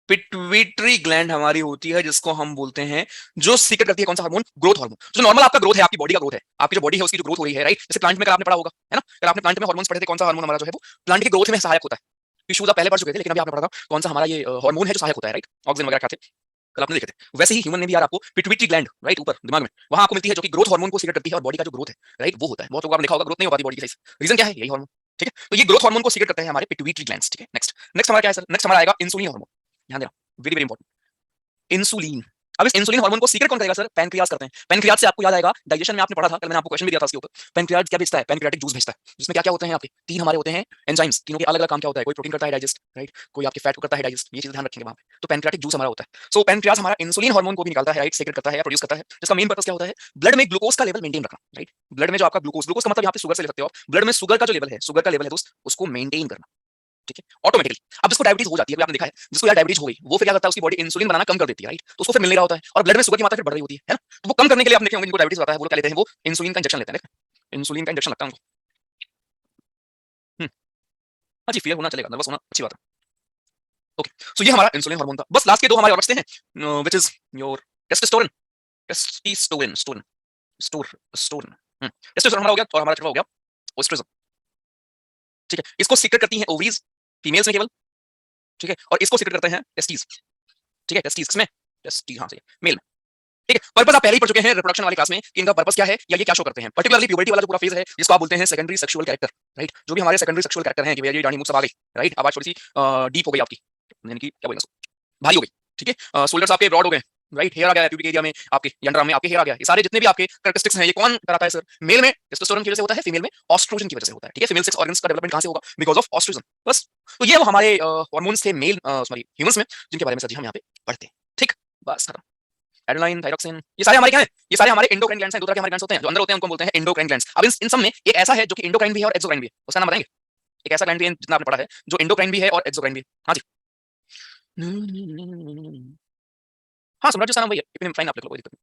Pituitary gland हमारी होती है जिसको हम बोलते हैं, जो सीक्रेट करती है कौन सा हार्मोन, ग्रोथ हार्मोन। जो नॉर्मल आपका ग्रोथ है, आपकी बॉडी का ग्रोथ है, आपकी जो बॉडी है उसकी जो ग्रोथ हो रही है, राइट। जैसे प्लांट में कल आपने पढ़ा होगा, है ना, कल आपने प्लांट में हार्मोन्स पढ़े थे, कौन सा हार्मोन हमारा जो है वो प्लांट की ग्रोथ में सहायक होता है। टिश्यूज आप पहले पढ़ चुके थे, लेकिन अभी आपने पढ़ा था कौन सा हमारा ये हार्मोन है जो सहायक होता है, राइट। ऑक्सीजन वगैरह खाते कल आपने देखे थे। वैसे ही ह्यूमन में भी यार आपको पिट्यूटरी ग्लैंड, राइट, ऊपर दिमाग में वहां आपको मिलती है, जो कि ग्रोथ हार्मोन को सीक्रेट करती है, और बॉडी का जो ग्रोथ है, राइट, वो होता है। बहुत लोग आपने देखा होगा ग्रोथ नहीं हो पाती बॉडी की सही, रीजन क्या है, यही हार्मोन। ठीक है, तो ये ग्रोथ हार्मोन को सीक्रेट करते हैं हमारे पिट्यूटरी ग्लैंड्स। ठीक है, नेक्स्ट नेक्स्ट हमारा क्या है सर, नेक्स्ट हमारा आएगा इंसुलिन हार्मोन। ध्यान देना, वेरी वेरी इंपॉर्टेंट, इंसुलिन। अब इस इंसुलिन हार्मोन को सीक्रेट कौन करेगा सर, पैनक्रियाज करते हैं। पैनक्रियाज से आपको याद आएगा, डाइजेशन में आपने पढ़ा था, कल मैंने आपको क्वेश्चन भी दिया था इसके ऊपर। पैनक्रियाज क्या भेजता है, पैनक्रियाटिक जूस भेजता है, जिसमें क्या क्या होते हैं आपके, तीन हमारे होते हैं एंजाइम्स, तीनों के अलग अलग काम क्या होता है, कोई प्रोटीन करता है डाइजेस्ट, राइट, कोई आपके फैट को करता है डाइजेस्ट, ये चीज ध्यान रखेंगे वहां पे। तो पैनक्रियाटिक जूस हमारा होता है। सो पैनक्रियाज हमारा इंसुलिन हार्मोन को भी निकालता है, राइट, सीक्रेट करता है या प्रोड्यूस करता है, जिसका मेन पर्पस क्या होता है, ब्लड में ग्लूकोज का लेवल मेंटेन रखना, राइट। ब्लड में जो आपका ग्लूकोज, ग्लूकोज का मतलब यहाँ पे शुगर से ले सकते हो आप, ब्लड में शुगर का जो लेवल है, शुगर का लेवल है दोस्त, उसको मेंटेन करना। ठीक है, ऑटोमेटिकली। अब जिसको डायबिटीज हो जाती है, आपने देखा है, जिसको यार डायबिटीज हो गई, वो फिर क्या करता है, उसकी बॉडी इंसुलिन बनाना कम कर देती है, राइट। तो उसको फिर मिल नहीं रहा होता है, और ब्लड में शुगर की मात्रा फिर बढ़ रही होती है ना। तो वो कम करने के लिए आप देखे होंगे, जिनको डायबिटीज होता है वो क्या लेते हैं, वो इंसुलिन का इंजेक्शन लेते हैं। इंसुलिन का इंजेक्शन लगता है उनको। हाँ जी, फियर होना चलेगा, नर्वस होना अच्छी बात है। ओके, सो ये हमारा इंसुलिन हार्मोन था। बस लास्ट के दो हमारे और बचते हैं, which is your testosterone. Testosterone, stone, store, stone. Testosterone हमारा हो गया, और हमारा चल हो गया ओस्ट्रोजन। ठीक है, इसको सीक्रेट करती हैं ओवरीज, फीमेल्स में केवल। ठीक है, और इसको सीक्रेट करते हैं टेस्टीज। ठीक है, टेस्टीज किसमें, टेस्टी, हाँ सही है, मेल में। ठीक है, पर्पस आप पहले ही पढ़ चुके हैं रिप्रोडक्शन वाली क्लास में कि इनका पर्पस क्या है या ये क्या शो करते हैं। पर्टिकुलरली प्यूबर्टी वाला जो पूरा फेज है, जिसको आप बोलते हैं सेकेंडरी सेक्सुअल कैरेक्टर, राइट। जो भी हमारे सेकेंडरी सेक्सुअल कैरेक्टर हैं, कि भैया ये डानी मुझ सब आ गई, राइट, आवाज थोड़ी सी डीप हो गई आपकी, यानी कि क्या बोलेंगे, भारी हो गई। ठीक है, शोल्डर्स आपके ब्रॉड हो गए, राइट, हेयर आ गया प्यूबिक एरिया में आपके, अंडरआर्म में आपके हेयर आ गया। ये सारे जितने भी आपके कैरेक्टरिस्टिक्स हैं, ये कौन कराता है सर, मेल में टेस्टोस्टेरोन की वजह से होता है, फीमेल में ऑस्ट्रोजन की वजह से होता है। ठीक है, फीमेल सेक्स ऑर्गन्स का डेवलपमेंट कहां से होगा, बिकॉज ऑफ ऑस्ट्रोजन, बस। तो ये वो हमारे हार्मोन्स थे मेल, सॉरी, ह्यूमंस में, जिनके बारे में सर जी हम यहाँ पे पढ़ते हैं। ठीक, बस खत्म। एडेनाइन, थायरॉक्सिन, ये सारे हमारे क्या हैं, ये सारे हमारे एंडोक्राइन ग्लैंड्स हैं। दो तरह के हमारे ग्लैंड्स होते हैं, जो अंदर होते हैं उनको बोलते हैं एंडोक्राइन ग्लैंड्स। अब इन सब में एक ऐसा है जो कि एंडोक्राइन भी है और एक्सोक्राइन भी है, उसका नाम बताएंगे। एक ऐसा ग्लैंड भी है जितना आपने पढ़ा है, जो एंडोक्राइन भी है और एक्सोक्राइन भी है। हाँ जी, हाँ, सम्राट जी का नाम वही है, इपिनेफ्राइन आप लिख लो, कोई दिक्कत नहीं।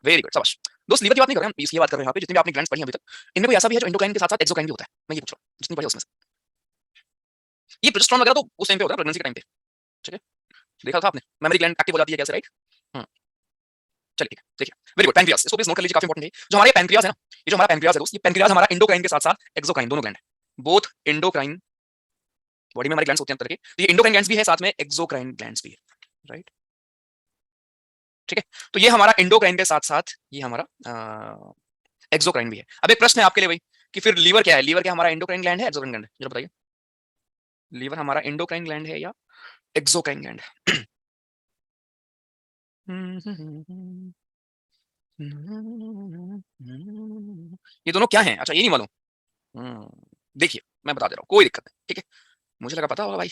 वेरी गुड, शाबाश। दोस्त लीवर की बात नहीं कर रहे हम, इसकी बात कर रहे हैं यहाँ पे, जितनी भी आपने ग्लैंड्स पढ़ी हैं अभी तक, इनमें कोई ऐसा भी है जो एंडोक्राइन के साथ साथ एक्सोक्राइन भी होता है, मैं ये पूछ रहा हूँ, जितनी पढ़ी उसमें से। ये प्रोजेस्टेरोन वगैरह तो उस टाइम पे होता है, प्रेगनेंसी के टाइम पे। ठीक है, देखा था आपने, मेमोरी ग्लैंड एक्टिव हो जाती है कैसे, राइट। चलिए ठीक है, देखिए, वेरी गुड, पैनक्रियाज, इसको प्लीज नोट कर लीजिए, काफी इंपॉर्टेंट है। जो हमारे पैनक्रियाज है ना, ये जो हमारा पैनक्रियाज है दोस्त, ये पैनक्रियाज हमारा एंडोक्राइन के साथ साथ एक्सोक्राइन दोनों ग्लैंड है। बोथ एंडोक्राइन, बॉडी में हमारे ग्लैंड्स होते हैं तरह के, तो ये एंडोक्राइन ग्लैंड्स भी है, साथ में एक्सोक्राइन ग्लैंड्स भी है, राइट। ठीक है, तो ये हमारा एंडोक्राइन के साथ साथ ये हमारा एक्सोक्राइन भी है। अब एक प्रश्न है आपके लिए भाई, कि फिर लीवर क्या है, लीवर क्या हमारा एंडोक्राइन ग्लैंड है, एक्सोक्राइन ग्लैंड है, जरा बताइए। लीवर हमारा एंडोक्राइन ग्लैंड है या एक्सोक्राइन ग्लैंड है? ये दोनों क्या है, अच्छा ये नहीं मालूम। देखिए मैं बता दे रहा हूँ, कोई दिक्कत नहीं, ठीक है, मुझे लगा पता होगा भाई।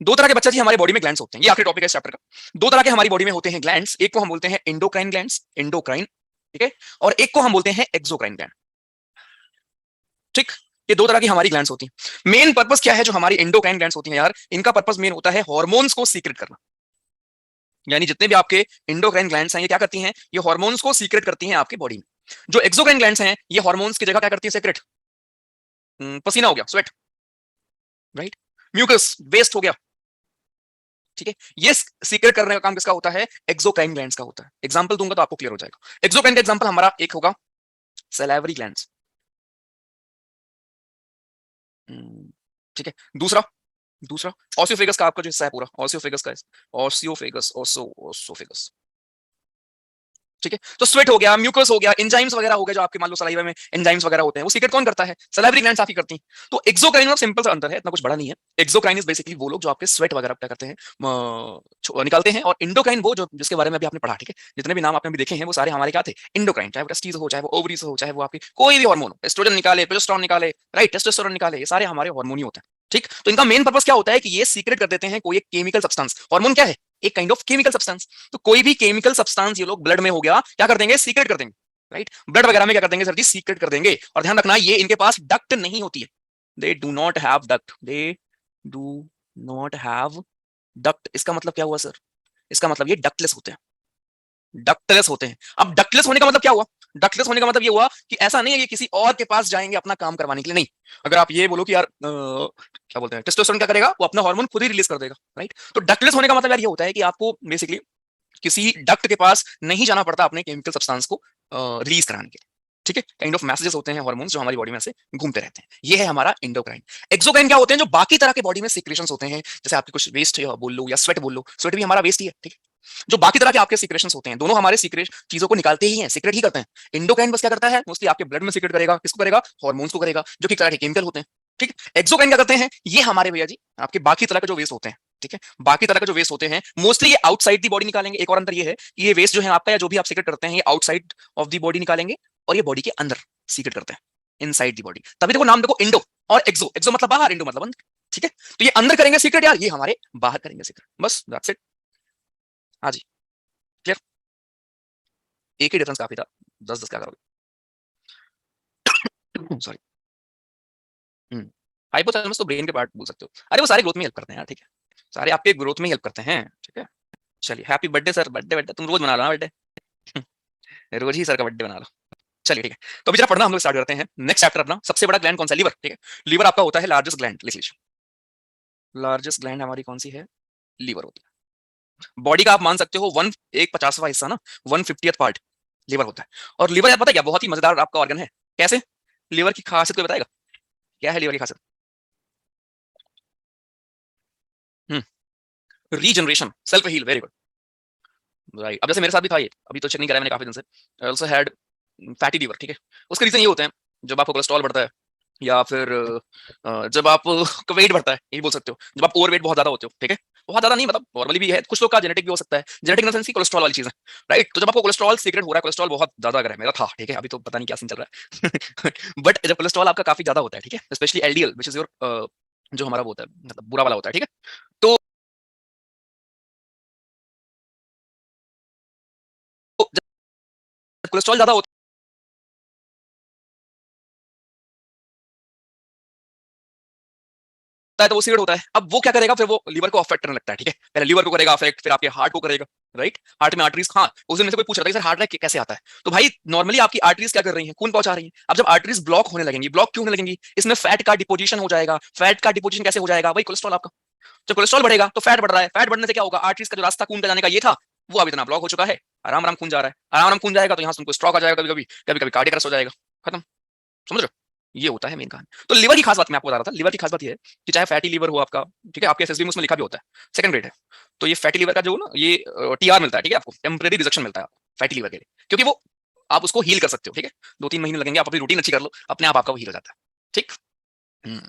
दो तरह के बच्चे जी हमारे बॉडी में ग्लैंड्स होते हैं, ये आखिरी टॉपिक है इस चैप्टर का। दो तरह के हमारी बॉडी में होते हैं ग्लैंड्स, एक को हम बोलते हैं एंडोक्राइन ग्लैंड्स, एंडोक्राइन, ठीक है, और एक को हम बोलते हैं एक्सोक्राइन ग्लैंड। ठीक, ये दो तरह की हमारी ग्लैंड्स होती हैं। मेन पर्पस क्या है जो हमारी एंडोक्राइन ग्लैंड्स होती हैं यार, इनका पर्पस मेन होता है हार्मोन्स को सीक्रेट करना। यानी जितने भी आपके एंडोक्राइन ग्लैंड्स हैं, ये क्या करती हैं, ये हार्मोन्स को सीक्रेट करती हैं आपकी बॉडी में। जो एक्सोक्राइन ग्लैंड्स हैं, ये हार्मोन्स की जगह क्या करती है, सीक्रेट, पसीना हो गया, स्वेट, राइट, म्यूकस, वेस्ट हो गया। ठीक है, ये सीक्रेट करने का काम किसका होता है, एक्सोक्राइन ग्लैंड्स का होता है। एग्जांपल दूंगा तो आपको क्लियर हो जाएगा। एक्सोक्राइन का एग्जांपल हमारा एक होगा सैलिवरी ग्लैंड्स। ठीक है, दूसरा, दूसरा ऑसियोफेगस का आपका जो हिस्सा है पूरा, ऑसियोफेगस का, ऑसियोफेगस, ओसोफेगस। ठीक है, तो स्वेट हो गया, म्यूकस हो गया, एंजाइम्स वगैरह हो गए, जो आपके मान लो सलाइवा में एंजाइम्स वगैरह होते हैं, वो सीक्रेट कौन करता है, सलाइवरी ग्लैंड्स आपकी करती हैं। तो एक्सोक्राइन और सिंपल सा अंतर है, इतना कुछ बड़ा नहीं है। एक्सोक्राइन इज बेसिकली वो लोग जो आपके स्वेट वगैरह क्या करते हैं, निकालते हैं, और इंडोक्राइन वो जो जिसके बारे में अभी आपने पढ़ा। ठीक है, जितने भी नाम आपने भी देखे हैं वो सारे हमारे क्या थे, इंडोक्राइन, चाहे वो टेस्टिस हो, चाहे वो ओवरीज हो, चाहे वो आपकी कोई भी हार्मोन, एस्ट्रोजन निकाले, प्रोजेस्टेरोन निकाले, राइट, टेस्टोस्टेरोन निकाले, ये सारे हमारे हार्मोन ही होते हैं। ठीक, तो इनका मेन पर्पस क्या होता है कि ये सीक्रेट कर देते हैं कोई एक केमिकल सब्सटेंस। हार्मोन क्या है, एक काइंड ऑफ केमिकल सब्सटेंस। तो कोई भी केमिकल सब्सटेंस ये लोग ब्लड में हो गया क्या कर देंगे, सीक्रेट कर देंगे, राइट। ब्लड वगैरह में क्या कर देंगे सर जी, सीक्रेट कर देंगे। और ध्यान रखना, ये इनके पास डक्ट नहीं होती है, they do not have duct, they do not have duct. इसका मतलब क्या हुआ सर, इसका मतलब ये डक्टलेस होते हैं, डक्टलेस होते हैं। अब डक्टलेस होने का मतलब क्या हुआ, डक्टलेस होने का मतलब ये हुआ कि ऐसा नहीं है कि किसी और के पास जाएंगे अपना काम करवाने के लिए, नहीं। अगर आप ये बोलो कि यार क्या बोलते हैं, टेस्टोस्टेरोन क्या करेगा, वो अपना हार्मोन खुद ही रिलीज कर देगा, राइट। तो डक्टलेस होने का मतलब यार ये होता है कि आपको बेसिकली किसी डक्ट के पास नहीं जाना पड़ता अपने केमिकल सब्सटेंस को रिलीज कराने के लिए, ठीक है। काइंड ऑफ मैसेजेस होते हैं हार्मोन्स जो हमारी बॉडी में से घूमते रहते हैं, ये है हमारा एंडोक्राइन। एक्सोक्राइन क्या होते हैं, जो बाकी तरह के बॉडी में सीक्रेशंस होते हैं, जैसे आपके कुछ वेस्ट बोल लो या स्वेट बोल लो, स्वेट भी हमारा वेस्ट ही है, ठीक है। जो बाकी तरह के आपके सीक्रेशंस होते हैं, दोनों हमारे सीक्रेट चीजों को निकालते ही हैं, सीक्रेट ही करते हैं। इंडोक्राइन बस क्या करता है, मोस्टली आपके ब्लड में सीक्रेट करेगा, किसको करेगा, हार्मोन्स को करेगा, जो कि तरह के केमिकल होते हैं, ठीक है। एक्सोक्राइन क्या करते हैं, ये हमारे भैया जी आपके बाकी तरह के जो वेस्ट होते हैं, ठीक है, बाकी तरह के जो वेस्ट होते हैं मोस्टली ये आउटसाइड दी बॉडी निकालेंगे। एक और अंतर ये है कि ये वेस्ट जो है आपका या जो भी आप सीक्रेट करते हैं, ये आउटसाइड ऑफ दी बॉडी निकालेंगे और ये बॉडी के अंदर सीक्रेट करते हैं, इनसाइड दी बॉडी। तभी देखो नाम देखो इंडो और एक्सो, एक्सो मतलब बाहर, इंडो मतलब अंदर, ठीक है। तो ये अंदर करेंगे सीक्रेट यार, ये हमारे बाहर करेंगे सीक्रेट, बस दैट्स इट। हाँ जी, क्लियर। एक ही डिफरेंस काफी था, 10 10 क्या करोगे। सॉरी। हाइपोथैलेमस तो ब्रेन के पार्ट बोल सकते हो, अरे वो सारे ग्रोथ में हेल्प करते हैं यार, ठीक है, सारे आपके ग्रोथ में हेल्प करते हैं, ठीक है। चलिए happy birthday sir, birthday birthday तुम रोज मना लो ना बर्थडे, रोज ही सर का बर्थडे बना लो। चलिए ठीक है, तो अभी जरा पढ़ना हम लोग स्टार्ट करते हैं। नेक्स्ट चैप्टर अपना, सबसे बड़ा ग्लैंड कौन सा, लीवर, ठीक है। लीवर आपका होता है लार्जेस्ट ग्लैंड, लिख लीजिए। लार्जेस्ट ग्लैंड हमारी कौन सी है, लीवर होती है। बॉडी का आप मान सकते हो 1/50वां हिस्सा ना, 1/50th पार्ट लीवर होता है। और लीवर यार पता है क्या, बहुत ही मजेदार आपका ऑर्गन है। कैसे, लीवर की खासियत कोई बताएगा, क्या है लीवर की खासियत। Regeneration, self heal, very good, right. अब जैसे मेरे साथ भी था ये, अभी तो चेक नहीं करा मैंने काफी दिन से, I also had fatty liver, ठीक है। उसके रीजन ये होते हैं, जब आपको कोलेस्ट्रॉल बढ़ता है या फिर जब आप का वेट बढ़ता है, ये बोल सकते हो, जब आप ओवर वेट बहुत ज्यादा होते हो, ठीक है। बहुत ज्यादा नहीं मतलब नॉर्मली भी है, कुछ लोग का जेनेटिक भी हो सकता है, जेनेटिक इन द सेंस की कोलेस्ट्रॉल वाली चीज है, राइट। तो जब आपको कोलेस्ट्रॉल सीक्रेट हो रहा है, कोलेस्ट्रॉल बहुत ज्यादा अगर है, मेरा था, ठीक है, अभी तो पता नहीं क्या सीन चल रहा है बट जब कोलेस्ट्रॉल आपका काफी ज्यादा होता है, ठीक है, specially LDL which is your जो हमारा वो होता है, मतलब बुरा वाला होता है, ठीक है। तो जब कोलेस्ट्रॉल ज्यादा होता है तो वो सीक्रेट होता है। अब वो क्या करेगा, फिर वो लीवर को अफेक्ट करने लगता है, ठीक है। पहले लीवर को करेगा अफेक्ट, फिर आपके हार्ट को करेगा, राइट। हार्ट में आर्टरीज, हाँ उस दिन में से कोई पूछ रहा था कि सर हार्ट अटैक कैसे आता है, तो भाई नॉर्मली आपकी आर्टरीज क्या कर रही है, खून पहुंचा रही है। अब जब आर्टरीज ब्लॉक होने लगेंगी, ब्लॉक क्यों होने लगेंगी, इसमें फैट का डिपोजिशन हो जाएगा। फैट का डिपोजिशन कैसे हो जाएगा, वही कोलेस्ट्रॉल आपका, जब कोलेस्ट्रॉल बढ़ेगा तो फैट बढ़ रहा है, फैट बढ़ने से क्या होगा, आर्टरीज का जो रास्ता खून का जाने का ये था, वो अब इतना ब्लॉक हो चुका है, आराम आराम खून जा रहा है, आराम आराम खून जाएगा तो यहाँ से तुमको स्ट्रोक आ जाएगा, कभी कभी कभी कभी कार्डियक अरेस्ट हो जाएगा, खत्म। समझ रहे हो, ये होता है मेन कहानी। तो लिवर की खास बात मैं आपको बता रहा था, लिवर की खास बात ये है कि चाहे फैटी लिवर हो आपका, ठीक है, आपके एसएसबी में उसमें लिखा भी होता है, सेकंड ग्रेड है। तो ये फैटी लिवर का जो ना ये टीआर मिलता है, ठीक है, आपको टेम्परेरी रिजेक्शन मिलता है फैटी लिवर के लिए, क्योंकि वो आप उसको हील कर सकते हो, ठीक है। 2 3 महीने लगेंगे, आप अपनी रूटीन अच्छी कर लो, अपने आप आपका वो हील हो जाता है, ठीक। हम्म,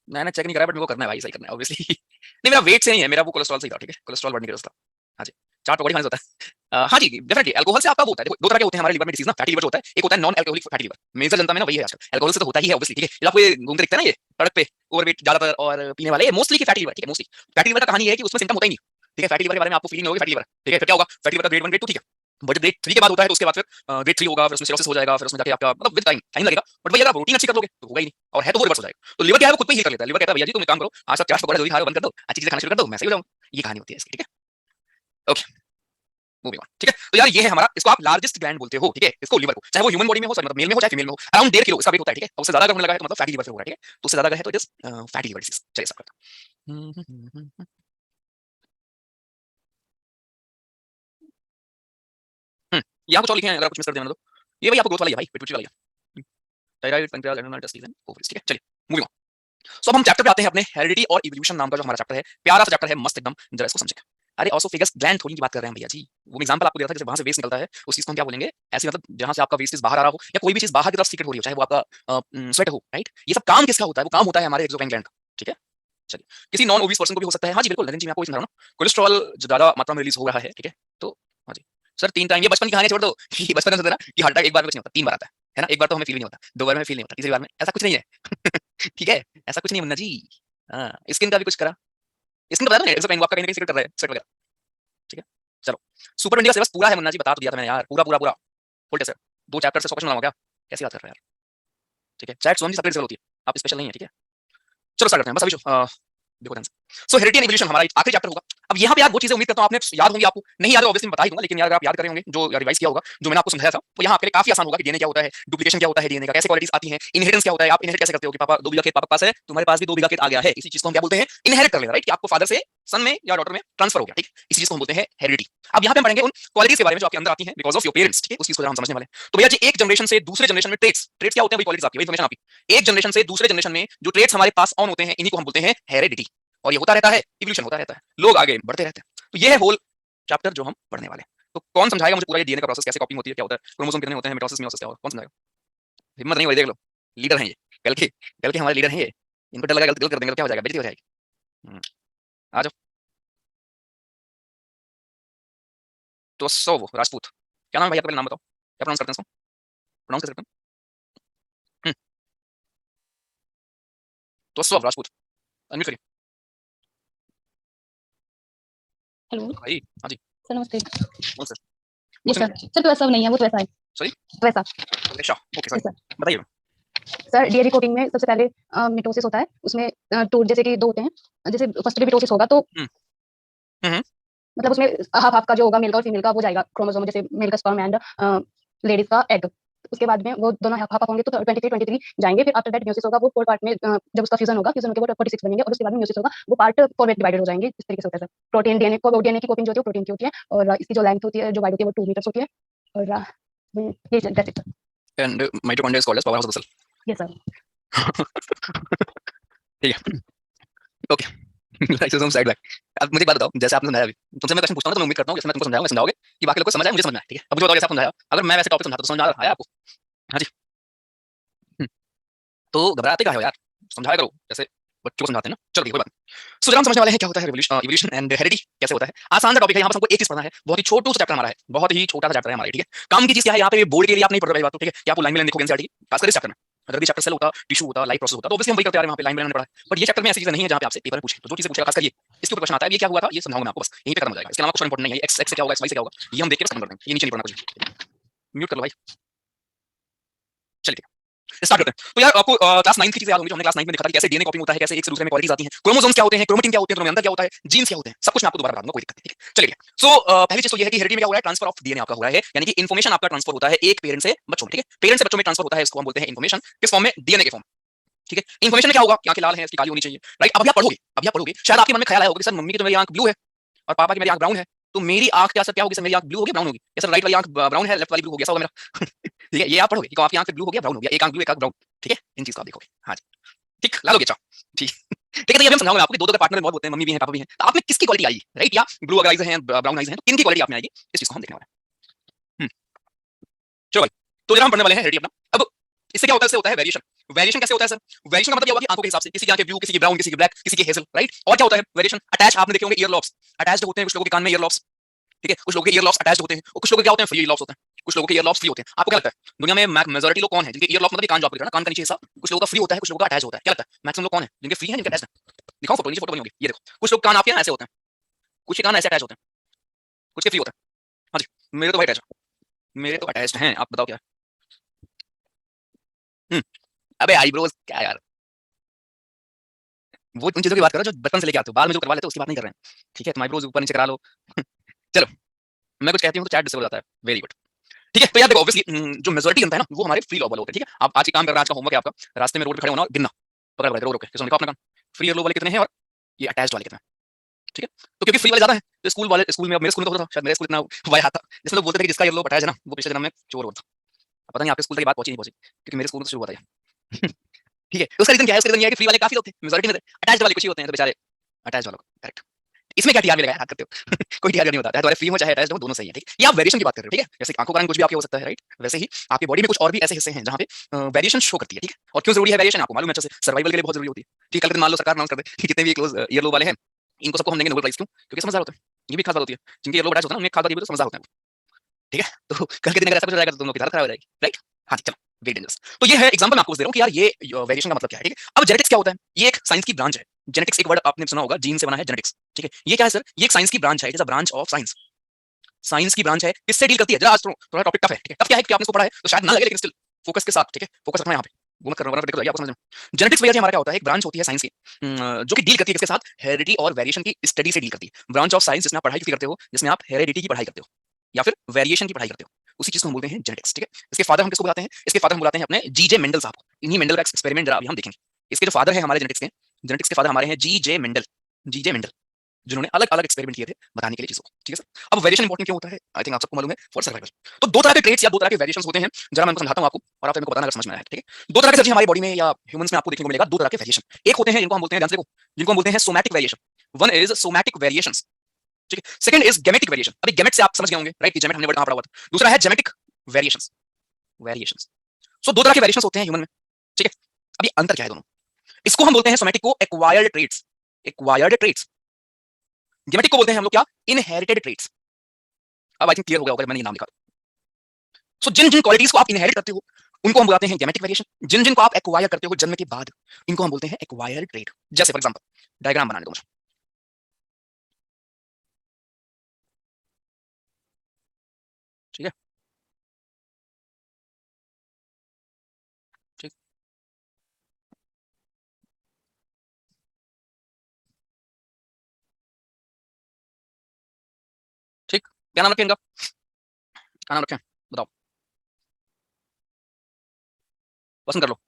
मैंने चेक नहीं करा बट मेरे को करना है भाई, सही करना है ऑब्वियसली नहीं मेरा वेट से नहीं है, मेरा वो कोलेस्ट्रॉल सही था, ठीक है, कोलेस्ट्रॉल बढ़ने की वजह से था। हाँ जी, चाट पकौड़ी खाने से होता है हाँ जी डेफिनेटली अल्कोहल से आपका वो होता है। देखो दो तरह के होते हैं हमारे लिवर में डिसीज ना, फैटी लिवर होता है, एक होता है non alcoholic fatty liver, major जनता में ना वही है आजकल। अल्कोहल से तो होता ही है ऑब्वियसली, ठीक है। जब आपको ये घूमते दिखते हैं ना ये सड़क पे ओवरवेट ज्यादातर और पीने वाले, ये मोस्टली की फैटी लिवर, ठीक है, मोस्टली फैटी लिवर का कहानी है कि उसमें सिम्टम होता ही नहीं, ठीक है। फैटी लिवर के बारे में आपको फीलिंग होगी फैटी लिवर, ठीक है, फिर क्या होगा, फैटी लिवर का ग्रेड 1 ग्रेड 2, ठीक है। बट ग्रेड 3 के बाद होता है तो उसके बाद फिर ग्रेड 3 होगा, फिर उसमें सिरोसिस हो जाएगा, फिर उसमें जाके आपका मतलब विद टाइम टाइम लगेगा, बट भैया अगर आप रूटीन अच्छी कर लोगे तो होगा ही नहीं, और है तो वो रिवर्स हो जाएगा। तो लिवर क्या है, वो खुद पे हील कर लेता है। लिवर कहता है भैया जी तुम एक काम करो, आज तक चाट पकौड़े जो भी खा रहे हो बंद कर दो, अच्छी चीजें खाना शुरू कर दो, मैं सही हो जाऊंगा। ये कहानी होती है इसकी, ठीक है। ओके मूविंग ऑन, ठीक है। तो यार ये है हमारा, इसको आप लार्जेस्ट ग्लैंड बोलते हो, ठीक है, इसको लिवर को, चाहे वो ह्यूमन बॉडी में हो, मतलब मेल में हो चाहे फीमेल में हो, अराउंड 1.5 किलो इसका वेट होता है, ठीक है। और उससे ज्यादा अगर होने लगा है तो मतलब फैटी लिवर से होगा, ठीक है। तो उससे ज्यादा अगर है तो it is fatty liver disease. चलिए स्टार्ट करते हैं। यहाँ कुछ और लिखे हैं, अगर कुछ मिस कर देना तो ये भाई आपको ग्रोथ वाला है भाई, पिट्यूटरी वाला है, thyroid pancreas adrenal testis and ovaries, ठीक है। चलिए मूविंग ऑन। सो अब हम चैप्टर पे आते हैं अपने, हेरिडिटी और इवोल्यूशन नाम का जो हमारा चैप्टर है, प्यारा सा चैप्टर है, मस्त एकदम, जरा इसको समझें। अरे ऑसोफेगस ग्लैंड थोड़ी की बात कर रहे हैं भैया जी, वो एग्जांपल आपको दिया था, जैसे वहां से वेस्ट निकलता है उस चीज को हम क्या बोलेंगे, ऐसे मतलब जहां से आपका वेस्ट बाहर आ रहा हो या कोई भी चीज बाहर की तरफ सीक्रेट हो रही हो, चाहे वो आपका स्वेट हो, राइट। ये सब काम किसका होता है, वो काम होता है हमारे एक्सोक्राइन ग्लैंड का, ठीक है। चलिए किसी नॉन ओबीस पर्सन को भी हो सकता है, हाँ जी बिल्कुल नरेंद्र जी, मैं आपको समझा रहा हूँ, कोलेस्ट्रॉल ज्यादा मात्रा में रिलीज हो रहा है, ठीक है। तो हाँ जी सर 3 टाइम, ये बचपन की कहानी छोड़ दो ये बचपन में सोचते ना कि हार्ट अटैक एक बार में कुछ नहीं होता, 3 बार आता है ना, एक बार तो हमें फील नहीं होता, 2 बार में फील नहीं होता, तीसरी बार में ऐसा कुछ नहीं है ठीक है, ऐसा कुछ नहीं है मुन्ना जी। हाँ स्किन का भी कुछ करा, स्किन का पता ना एक्सोक्राइन आपका कहीं ना कहीं सीक्रेट कर रहा है, सेट वगैरह, ठीक है। चलो सुपर इंडिया सिलेबस पूरा है मुन्ना जी, बता तो दिया था मैंने यार, पूरा पूरा पूरा फुल टेस्ट है, 2 चैप्टर से 100 क्वेश्चन बनाऊंगा क्या, कैसी बात कर रहे हैं यार, ठीक है। चैट स्वयं की सेपरेट होती है, आप स्पेशल नहीं है, ठीक है। चलो स्टार्ट करते हैं बस अभी जो देखो ध्यान से। सो हेरिडिटी एंड इवोल्यूशन हमारा आखिरी चैप्टर होगा। अब यहाँ पे यार वो चीजें उम्मीद करता हूँ आपने याद होंगी, आपको नहीं याद है ऑब्वियसली मैं बता ही दूंगा, लेकिन यार अगर आप याद कर रहे होंगे जो रिवाइज किया होगा जो मैंने आपको समझाया था, तो यहाँ आपके लिए काफी आसान होगा कि डीएनए क्या होता है, डुप्लीकेशन क्या होता है डीएनए का, कैसे क्वालिटीज आती हैं, इनहेरिटेंस क्या होता है, आप इनहेरिट कैसे करते हो कि पापा 2 बीघा खेत पापा के पास है, तुम्हारे पास भी 2 बीघा खेत आ गया है, इसी चीज को हम क्या बोलते हैं, इनहेरिट कर लेना, राइट, कि आपको फादर से सन में या डॉटर में ट्रांसफर हो गया, ठीक, इसी चीज को हम बोलते हैं हेरिडिटी। अब यहाँ पे हम पढ़ेंगे उन क्वालिटीज के बारे में जो आपके अंदर आती हैं बिकॉज ऑफ योर पेरेंट्स, ठीक है, उस चीज को हम समझने वाले हैं। तो भैया जी एक जनरेशन से दूसरे जनरेशन में ट्रेट्स ट्रेट्स क्या होते हैं, वही क्वालिटीज आपकी, वही इन्फॉर्मेशन आपकी, एक जनरेशन से दूसरे जनरेशन में जो ट्रेट्स हमारे पास ऑन होते हैं इन्हीं को हम बोलते हैं हेरिडिटी, और ये होता रहता है, इवोल्यूशन होता रहता है, लोग आगे बढ़ते रहते हैं। तो ये है होल चैप्टर जो हम पढ़ने वाले हैं। तो कौन समझाएगा मुझे पूरा ये डीएनए का प्रोसेस कैसे कॉपिंग होती है, क्या होता है, क्रोमोसोम कितने होते हैं, मिटोसिस मियोसिस क्या होता है, कौन समझाएगा? हिम्मत नहीं हो रही, देख लो लीडर हैं ये, कल के हमारे लीडर हैं ये, इनको डर लगा गलत कर देंगे तो क्या हो जाएगा, बेइज्जती हो जाएगी। आ जाओ। तो सो वो राजपूत, क्या नाम है भैया, पहले नाम बताओ, क्या प्रोनाउंस करते हैं इसको, प्रोनाउंस कैसे करते हैं? तो सो राजपूत, अनम्यूट करिए हेलो भाई। हाँ जी सर, नमस्ते। नमस्ते। जी सर, सर तो वैसा नहीं है, वो तो वैसा है। सॉरी वैसा। अच्छा ओके जी सर, सर। बताइए। सर डीएनए कोडिंग में सबसे पहले मिटोसिस होता है, उसमें टू जैसे कि 2 होते हैं, जैसे फर्स्ट मिटोसिस होगा तो हम्म मतलब उसमें हाफ हाफ का जो होगा मेल का और फीमेल का वो जाएगा क्रोमोसोम, जैसे मेल का स्पर्म एंड लेडीज का एग। उसके बाद में वो दोनों हाफ हाफ होंगे तो 23 जाएंगे, फिर आफ्टर दैट म्यूसिस होगा, वो 4 पार्ट में जब उसका फ्यूजन होगा, फ्यूजन होकर वो 46 बनेंगे, और उसके बाद में म्यूसिस होगा, वो पार्ट 4 में डिवाइडेड हो जाएंगे। इस तरीके से होता है सर। प्रोटीन डीएनए की कॉपिंग जो होती है प्रोटीन की होती है, और इसकी जो लेंथ होती है, जो वाइड होती है, वो 2 मीटर होती है, और ये that's it sir. And mitochondria is called as power house of the cell. Yes sir. ठीक है ओके। Lysosome side back. अब मुझे एक बात बताओ, जैसे आपने समझाया अभी, तुमसे मैं क्वेश्चन पूछता हूं तो मैं उम्मीद करता हूं जैसे मैं तुमको समझाऊंगा समझाओगे कि बाकी लोगों को समझ आए, मुझे समझ में आए, ठीक है। अब मुझे बताओ जैसे आपने समझाया, अगर मैं वैसे टॉपिक समझाता तो समझ आ रहा है आपको? हाँ जी। हम्म, तो घबराते काहे हो यार, समझाया करो जैसे बच्चों को समझाते हैं ना। चलो ठीक है, कोई बात नहीं। सो जरा हम समझने वाले हैं क्या होता है इवोल्यूशन एंड हेरिडिटी कैसे होता है। आसान सा टॉपिक है, यहाँ पर हमको एक चीज पढ़ना है, बहुत ही छोटू सा चैप्टर हमारा है, बहुत ही छोटा सा चैप्टर है हमारा, ठीक है। काम की चीज क्या है यहाँ पे, बोर्ड के लिए आप नहीं पढ़ रहे बात, ठीक है, कि आपको लाइन में देखोगे एनसीईआरटी की, खासकर इस चैप्टर में। अगर भी चैप्टर सेल होता, टिश्यू होता, लाइफ प्रोसेस होता, तो ऑब्वियसली हम वही करते आ रहे हैं, वहाँ पे लाइन में पढ़ा है। बट ये चैप्टर में ऐसी चीजें नहीं है जहाँ पे आपसे पेपर में पूछे, तो जो चीजें पूछेगा खासकर ये इसके ऊपर क्वेश्चन आता है, ये क्या हुआ था, ये समझाऊंगा मैं आपको, बस यहीं पे खत्म हो जाएगा। इसके अलावा कुछ इंपॉर्टेंट नहीं है, एक्स एक्स से क्या होगा, एक्स वाई से क्या होगा, ये हम देख के बस खत्म कर देंगे, ये नीचे नहीं पढ़ना कुछ। म्यूट कर लो भाई, चलिए स्टार्ट करते हैं। तो यार आपको क्लास 9 की चीजें याद होंगी जो हमने क्लास 9 में देखा था कि कैसे डीएनए कॉपिंग होता है, कैसे एक से दूसरे में क्वालिटीज आती हैं, क्रोमोसोम्स क्या होते हैं, क्रोमेटिन क्या होते हैं, दोनों में अंतर क्या होता है, जीन्स क्या होते हैं, सब कुछ मैं आपको दोबारा बता दूंगा, कोई दिक्कत नहीं, ठीक है। चलिए सो पहली चीज तो ये है कि हेरिडिटी में क्या हो रहा है, ट्रांसफर ऑफ डीएनए आपका हो रहा है, यानी कि इन्फॉर्मेशन आपका ट्रांसफर होता है एक पेरेंट से बच्चों में, ठीक है। पेरेंट से बच्चों में ट्रांसफर होता है, इसको हम बोलते हैं इन्फॉर्मेशन, किस फॉर्म में, डीएनए के फॉर्म, ठीक है। इन्फॉर्मेशन में क्या होगा कि आंखें लाल है, इसकी काली होनी चाहिए, राइट। अब आप पढ़ोगे शायद आपके मन में ख्याल आया होगा कि सर मम्मी की तो मेरी आंख ब्लू है और पापा की मेरी आंख ब्राउन है, तो मेरी आंख क्या सर क्या होगी सर, मेरी आंख ब्लू होगी ब्राउन होगी, या सर राइट वाली आंख ब्राउन है लेफ्ट वाली ब्लू होगी, ऐसा होगा मेरा। ठीक है, ये आप पढ़ोगे कि आपकी आंख ब्लू हो गया ब्राउन हो गया, एक आंख ब्लू एक आंख ब्राउन, ठीक है, इन चीज को आप देखोगे। हाँ जी ठीक, ला लोगे, अच्छा ठीक। ठीक है, तो ये भी हम समझाऊंगा आपको कि दो पार्टनर बहुत होते हैं, मम्मी भी हैं पापा भी हैं, तो आप में किसकी क्वालिटी आएगी, राइट, या ब्लू अगर आइज हैं ब्राउन आइज हैं तो किनकी क्वालिटी आप में आएगी, इस चीज को हम देखने वाले हैं। चलो भाई, तो जरा हम पढ़ने वाले हैं हेरिडिटी अपना। अब इससे क्या होता है, इससे होता है वेरिएशन। वेरिएशन कैसे होता है सर, वेरिएशन का मतलब ये होगा कि आंखों के हिसाब से, किसी की आंखें ब्लू, किसी की ब्राउन, किसी की ब्लैक, किसी की हेजल, राइट। और क्या होता है वेरिएशन, अटैच आपने देखे होंगे ईयर लॉब्स, अटैच्ड होते हैं कुछ लोगों के कान में ईयर लॉब्स, ठीक है, कुछ लोगों के ईयर लॉब्स अटैच्ड होते हैं, और कुछ लोगों के क्या होते हैं फ्री लॉब्स होते हैं, कुछ लोगों के ईयर लॉब्स फ्री होते हैं। आपको क्या लगता है दुनिया में मेजॉरिटी लोग कौन है जिनके ईयर लॉब्स मतलब कान जो आपको ना कान का नीचे हिस्सा, कुछ लोगों का फ्री होता है, कुछ लोगों का अटैच होता है, क्या लगता है मैक्सिमम लोग कौन है जिनके फ्री है, जिनके अटैच है? दिखाओ फोटो, नीचे फोटो बनी होगी, ये देखो, कुछ लोग कान आपके ऐसे होते हैं, कुछ के कान ऐसे अटैच होते हैं, कुछ के फ्री होते हैं। हाँ जी, मेरे तो भाई अटैच, मेरे तो अटैच्ड हैं, आप बताओ क्या है? अबे आईब्रोज क्या यार, वो उन चीजों की बात कर रहा हूं जो बचपन से लेके आते हो, बाल में जो करवा लेते हो उसकी बात नहीं कर रहे हैं, ठीक है। तुम आईब्रोज ऊपर नीचे करा लो। चलो, मैं कुछ कहती हूँ तो चैट डिसेबल हो जाता है, वेरी गुड, ठीक है। तो यार देखो ऑब्वियसली जो मेजॉरिटी बनता है ना वो हमारे फ्री लॉब वाले होते हैं, ठीक है। आप आज ही काम कर रहा है, आज का होमवर्क है आपका, रास्ते में रोड पे खड़े होना और गिनना, पकड़ पकड़ रो रो के, जैसे लिखा अपना काम, फ्री लॉब वाले कितने हैं और ये अटैच्ड वाले कितने हैं, ठीक है। तो क्योंकि फ्री वाले ज्यादा है तो स्कूल वाले, स्कूल में, अब मेरे स्कूल में तो होता था, शायद मेरे स्कूल इतना वाया था, जिसमें लोग बोलते थे कि जिसका ये लोग अटैच है ना वो पिछले जन्म में चोर होता। पता नहीं आपके स्कूल तक ये बात पहुंची नहीं पहुंची, क्योंकि मेरे स्कूल में तो शुरू हुआ था ये। ठीक है, उसका रीजन क्या है, उसका रीजन ये है कि फ्री वाले काफी लोग थे, मेजॉरिटी में थे, अटैच्ड वाले कुछ ही होते हैं, तो बेचारे अटैच्ड वालों को, करेक्ट। इसमें क्या टीआर भी लगाया, हाथ करते हो। कोई टीआर नहीं होता है, तुम्हारे फ्री हो चाहे अटैच्ड हो दोनों सही है, ठीक है। ये आप वेरिएशन की बात कर रहे हो, ठीक है। जैसे आंखों का रंग कुछ भी आपके हो सकता है, राइट, वैसे ही आपकी बॉडी में कुछ और भी ऐसे हिस्से हैं जहां पे वेरिएशन शो करती है, ठीक है। और क्यों जरूरी है वेरिएशन, आपको मालूम है अच्छे से, सर्वाइवल के लिए बहुत जरूरी होती है, ठीक है। कल मान लो सरकार अनाउंस कर दे कि जितने भी क्लोज ईयर लोब वाले हैं इनको सबको हम देंगे नोबेल प्राइज, क्यों, क्योंकि समझदार होते हैं, ये भी खास बात होती है, जिनके ईयर लोब अटैच होता है ना उन्हें खास बात ये भी तो समझदार होते हैं, ठीक है। तो कल के दिन अगर ऐसा कुछ हो जाएगा तो दोनों की हालत खराब हो जाएगी, राइट। हाँ जी चलो, वेरी डेंजरस। तो ये है एग्जांपल मैं आपको दे रहा हूँ कि यार ये वेरिएशन का मतलब क्या है, ठीक है। अब जेनेटिक्स क्या होता है, ये एक साइंस की ब्रांच है, जेनेटिक्स एक वर्ड आपने सुना होगा, जीन से बना है जेनेटिक्स, ठीक है। ये क्या है सर, ये एक साइंस की ब्रांच है, it is a branch of science, science की ब्रांच है। किससे डील करती है, जरा आज थोड़ा टॉपिक टफ है, ठीक है। टफ क्या है कि आपने इसको पढ़ा है तो शायद ना लगे, लेकिन स्टिल फोकस के साथ, ठीक है, फोकस रखना यहाँ पे। वो मत करना वरना दिक्कत हो जाएगी आपको समझ में। जेनेटिक्स भैया जी हमारा क्या होता है, एक ब्रांच होती है साइंस की, जो कि डील करती है किसके साथ, हेरिडिटी और वेरिएशन की स्टडी से डील करती है। ब्रांच ऑफ साइंस जिसमें आप पढ़ाई किसकी करते हो, जिसमें आप हेरिडिटी की पढ़ाई करते हो या फिर वेरिएशन की पढ़ाई करते हो, उसी चीज को हम बोलते हैं जेनेटिक्स। ठीक है, इसके फादर हम किसको बुलाते हैं, इसके फादर हम बुलाते हैं अपने जी जे मेंडल साहब को। इन्हीं मेंडल का एक्सपेरिमेंट जरा अभी हम देखेंगे। इसके जो फादर है हमारे जेनेटिक्स के फादर हमारे हैं जी जे मेंडल, जी जे मेंडल, जिन्होंने अलग अलग एक्सपेरिमेंट किए थे बताने के लिए चीजों को। ठीक है सर, अब वेरिएशन इंपॉर्टेंट क्यों होता है, आई थिंक आप सबको मालूम है, फॉर सर्वाइवल। तो दो तरह के ट्रेट्स या दो तरह के वेरिएशंस होते हैं, जरा मैं उनको समझाता हूं आपको और आप मेरे को बताना अगर समझ में आया है। ठीक है, दो तरह के सब्जी हमारी बॉडी में या ह्यूमंस में आपको देखने को मिलेगा, दो तरह के वेरिएशन। एक होते हैं जिनको हम बोलते हैं, ध्यान से देखो, जिनको हम बोलते हैं somatic variation. One is somatic variations, ठीक है। Second is gametic variation. अभी गेमेट से आप समझ गए होंगे, राइट, कि गेमेट हमने वर्ड कहां पढ़ा हुआ था। दूसरा है जेनेटिक वेरिएशंस, वेरिएशंस। सो दो तरह के वेरिएशंस होते हैं ह्यूमन में, ठीक है। अभी अंतर क्या है दोनों, इसको हम बोलते हैं सोमैटिक को acquired traits, acquired traits. Gametic को बोलते हैं हम लोग क्या, इनहेरिटेड ट्रेट्स। अब आई थिंक क्लियर हो गया होगा मैंने ये नाम लिखा। सो जिन जिन क्वालिटीज को आप इनहेरिट करते हो उनको हम बुलाते हैं गेमेटिक वेरिएशन, जिन जिन को आप एक्वायर करते हो जन्म के बाद इनको हम बोलते हैं एक्वायर्ड ट्रेट। जैसे फॉर एग्जांपल डायग्राम बनाने दो मुझे, ठीक है, ठीक ठीक। क्या नाम रखें इनका, क्या नाम रखें बताओ, पसंद कर लो।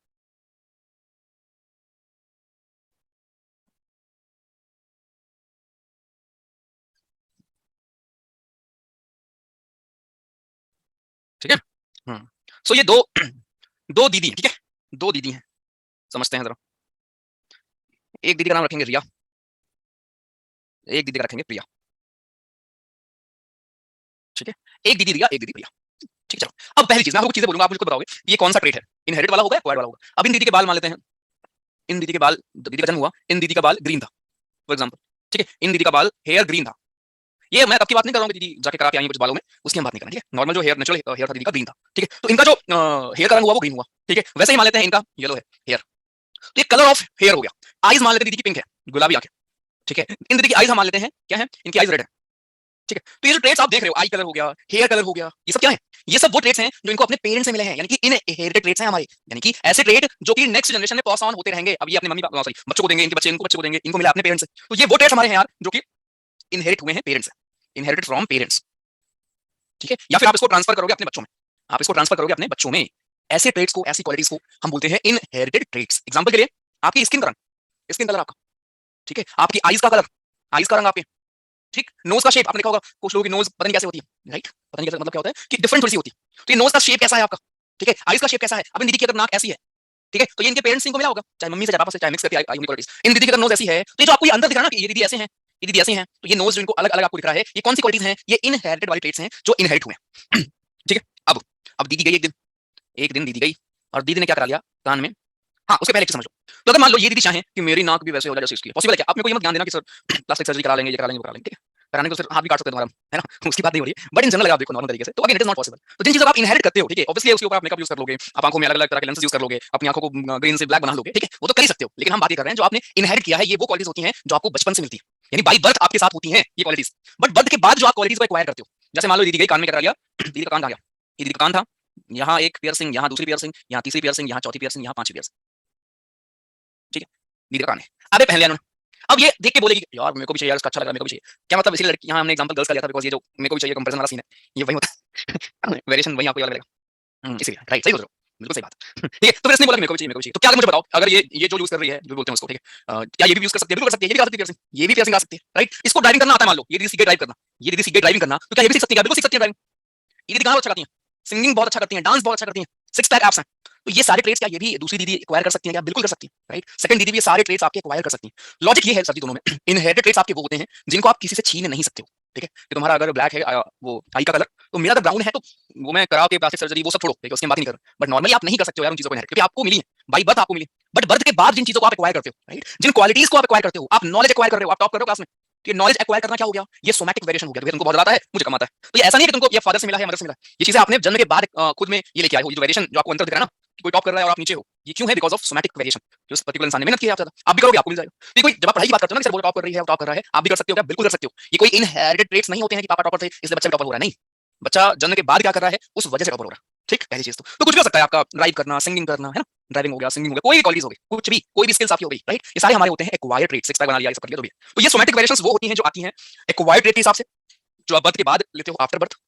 ठीक है। सो ये दो दो दीदी हैं, ठीक है, दो दीदी हैं, समझते हैं जरा। एक दीदी का नाम रखेंगे रिया, एक दीदी का रखेंगे प्रिया, ठीक है। एक दीदी रिया, एक दीदी प्रिया, ठीक है। चलो अब पहली चीज मैं आपको चीजें बोलूंगा, आप मुझको बताओगे ये कौन सा ट्रेट है, इनहेरिट वाला होगा, एक्वायर्ड वाला होगा। अब इन दीदी के बाल मान लेते हैं, इन दीदी के बाल, दीदी का जन्म हुआ, इन दीदी का बाल ग्रीन था फॉर एग्जाम्पल, ठीक है, इन दीदी का बाल हेयर ग्रीन था। ये मैं आपकी बात नहीं कर रहा हूँ दीदी जाके करा के आई कुछ बालों में, उसकी हम बात नहीं कर रहे, ठीक है। नॉर्मल जो हेयर, नेचुरल हेयर था दीदी का ग्रीन था, ठीक है। तो इनका जो हेयर का रंग हुआ वो ग्रीन हुआ, ठीक है। वैसे ही मान लेते हैं इनका येलो है हेयर, तो ये कलर ऑफ हेयर हो गया। आईज मान लेते हैं दीदी की पिंक है, गुलाबी आंखें, ठीक है। इन दीदी की आईज हम मान लेते हैं क्या है, इनकी आईज रेड है, ठीक है। तो ये जो ट्रेट्स आप देख रहे हो, आई कलर हो गया, हेयर कलर हो गया, ये सब क्या है, ये सब वो ट्रेट्स हैं जो इनको अपने पेरेंट्स से मिले हैं, यानी कि इनहेरिटेड ट्रेट्स हैं हमारे, यानी कि ऐसे ट्रेट जो कि नेक्स्ट जनरेशन में पास ऑन होते रहेंगे। अब ये अपने मम्मी सॉरी बच्चों को देंगे, इनके बच्चे इनको बच्चे को देंगे, इनको मिला अपने पेरेंट्स से। तो ये वो ट्रेट्स हमारे हैं यार जो कि इनहेरिट हुए हैं पेरेंट्स से, इनहेरिटेड फ्रॉम पेरेंट्स, ठीक है। या फिर आप इसको ट्रांसफर करोगे अपने बच्चों में, आप इसको ट्रांसफर करोगे अपने बच्चों में। ऐसे ट्रेट्स को, ऐसी क्वालिटीज को हम बोलते हैं इनहेरिटेड ट्रेट्स। एग्जांपल के लिए आपकी स्किन का रंग, स्किन कलर आपका, ठीक है, आपकी आईज का कलर, आईज का रंग आपके, ठीक, नोज का शेप आपने देखा होगा, कुछ लोगों की नोज पता नहीं कैसे होती है, राइट, पता नहीं कैसे, मतलब क्या होता है कि डिफरेंट थोड़ी सी होती है। तो ये नोज का शेप कैसा है आपका, ठीक है, आईज का शेप कैसा है। अब इन दीदी की अगर नाक ऐसी है, ठीक है, तो ये इनके पेरेंट्स इनको मिला होगा, चाहे मम्मी से चाहे पापा से, चाहे मिक्स करके आई क्वालिटीज। इन दीदी की अगर नोज ऐसी है, तो ये जो आपको ये अंदर दिख रहा है ना कि ये दीदी ऐसे हैं, ये दीदी ऐसे हैं, तो ये नोज जो इनको अलग अलग आपको दिख रहा है, ये कौन सी क्वालिटीज हैं, ये इनहेरिटेड वाली ट्रेट्स हैं जो इनहेरिट हुए हैं। ठीक है। अब दीदी गई एक दिन, एक दिन दीदी गई और दीदी ने क्या करा लिया कान में, हाँ उसके पहले एक चीज समझ लो। तो अगर मान लो ये दीदी चाहें कि मेरी नाक भी वैसे हो जाए जैसे इसकी, पॉसिबल है क्या, आप मेरे को ये मत ज्ञान देना कि सर प्लास्टिक सर्जरी करा लेंगे, ये करा लेंगे, वो करा लेंगे, ठीक है, कराने को फिर हाथ भी काट सकते हैं तुम्हारा, है ना, उसकी बात नहीं हो रही है, बट इन जनरल आप देखो नॉर्मल तरीके से, तो again it is not possible. तो जिन चीजों को आप इनहेरिट करते हो, ठीक है, ऑब्वियसली उसके ऊपर आप मेकअप यूज कर लोगे, आप आंखों में अलग अलग तरह के लेंसेज यूज कर लोगे, अपनी आंखों को ग्रीन से ब्लैक बना लोगे, ठीक है, वो तो कर ही सकते हो। लेकिन हम बात ये कर रहे हैं जो आपने इनहेरिट किया है, ये वो क्वालिटीज होती हैं जो आपको बचपन से मिलती है, यानी बाई बर्थ आपके साथ होती हैं ये क्वालिटीज। बट बर्थ के बाद जो आप क्वालिटीज को एक्वायर करते हो, जैसे मान लो दीदी गई कान में क्या करा लिया, दीदी का कान कहाँ गया, ये दीदी का कान था, यहाँ एक पियर्सिंग, यहाँ दूसरी पियर्सिंग, यहाँ तीसरी पियर्सिंग, यहाँ चौथी पियर्सिंग, यहाँ पांचवी पियर्सिंग, ठीक है, दीदी का कान है, अबे पहन लिया उन्होंने। अब ये देख के बोलेगी यार मेरे को भी चाहिए यार, इसका अच्छा लग रहा है, मेरे को भी चाहिए। क्या मतलब, इसलिए लड़की, यहाँ हमने एग्जांपल गर्ल्स का लिया था बिकॉज़ ये जो मेरे को भी चाहिए कंपैरिजन वाला सीन है, ये वही होता है। वेरिएशन वही आपको याद मिलेगा, इसीलिए राइट, सही बोल रहे हो, बिल्कुल सही बात। ठीक है, तो फिर इसने बोला कि मेरे को भी चाहिए, मेरे को भी चाहिए। तो क्या मुझे बताओ, अगर ये जो यूज कर रही है, जो बोलते हैं उसको, ठीक है, क्या ये भी यूज कर सकती है, बिल्कुल कर सकती है, ये भी कर सकती है पियर्सिंग, ये भी पियर्सिंग आ सकती है, राइट। इसको ड्राइविंग करना आता है, मान लो ये दीदी सीख गई ड्राइव करना, ये दीदी सीख गई ड्राइविंग करना, तो क्या ये भी सीख सकती है, बिल्कुल सीख सकती है ड्राइविंग। ये दीदी गाना बहुत अच्छा गाती हैं, सिंगिंग बहुत अच्छा करती हैं, डांस बहुत अच्छा करती हैं, सिक्स पैक एब्स हैं। तो ये सारे ट्रेट्स क्या ये भी दूसरी दीदी एक्वायर कर सकती हैं क्या, बिल्कुल कर सकती हैं, राइट। सेकंड दीदी भी ये सारे ट्रेट्स आपके एक्वायर कर सकती हैं। लॉजिक ये है सर जी दोनों में, इनहेरिटेड ट्रेट्स आपके वो होते हैं जिनको आप किसी से छीन नहीं सकते हो, ठीक है। कि तुम्हारा अगर ब्लैक है वो आई का कलर, तो मेरा अगर ब्राउन है तो वो मैं करा के प्लास्टिक सर्जरी वो सब छोड़ो, ठीक है, उसकी बात नहीं कर रहा, बट नॉर्मली आप नहीं कर सकते हो यार उन चीजों को इनहेरिट, क्योंकि आपको मिली है बाई बर्थ, आपको मिली। बट बर्थ के बाद जिन चीजों को आप एक्वायर करते हो, राइट, जिन क्वालिटीज को आप एक्वायर करते हो, आप नॉलेज एक्वायर कर रहे हो, आप टॉप कर रहे हो क्लास में, तो ये नॉलेज एक्वायर करना क्या हो गया, ये सोमैटिक वेरिएशन हो गया। तुमको बहुत ज्यादा है, मुझे कम आता है। तो ये ऐसा नहीं है कि तुमको ये फादर से मिला है, मदर से मिला है, ये चीजें आपने जन्म के बाद खुद में ये लेके आए हो। ये जो वेरिएशन जो आपको अंतर दिख रहा है ना, कि कोई टॉप कर रहा है और आप नीचे हो, ये क्यों है, बिकॉज ऑफ सोमैटिक वेरिएशन। जो इस पर्टिकुलर इंसान ने मेहनत की है, आप ज्यादा आप भी करोगे, आपको मिल जाएगा। तो कोई जब आप पढ़ाई की बात करते हो ना, सर वो टॉप कर रही है, वो टॉप कर रहा है, आप भी कर सकते हो क्या, बिल्कुल कर सकते हो। ये कोई इनहेरिटेड ट्रेट्स नहीं होते हैं कि पापा टॉपर थे इसलिए बच्चा भी टॉपर हो रहा है, नहीं। बच्चा जन्म के बाद क्या कर रहा है, उस वजह से टॉपर हो रहा है। ठीक, पहली चीज तो कुछ भी हो सकता है आपका, ड्राइव करना, सिंगिंग करना, है ना, ड्राइविंग हो गया, सिंगिंग हो गया, कोई भी क्वालिटीज हो गई, कुछ भी, कोई भी स्किल्स आपकी हो गई, राइट, ये सारे हमारे होते हैं एक्वायर्ड ट्रेट, सिक्स पैक बना लिया, ये सब कर लिया, तो भी तो ये सोमैटिक वेरिएशंस वो होती हैं जो आती हैं एक्वायर्ड ट्रेट के हिसाब से, जो आप बर्थ के बाद लेते हो आफ्टर बर्थ,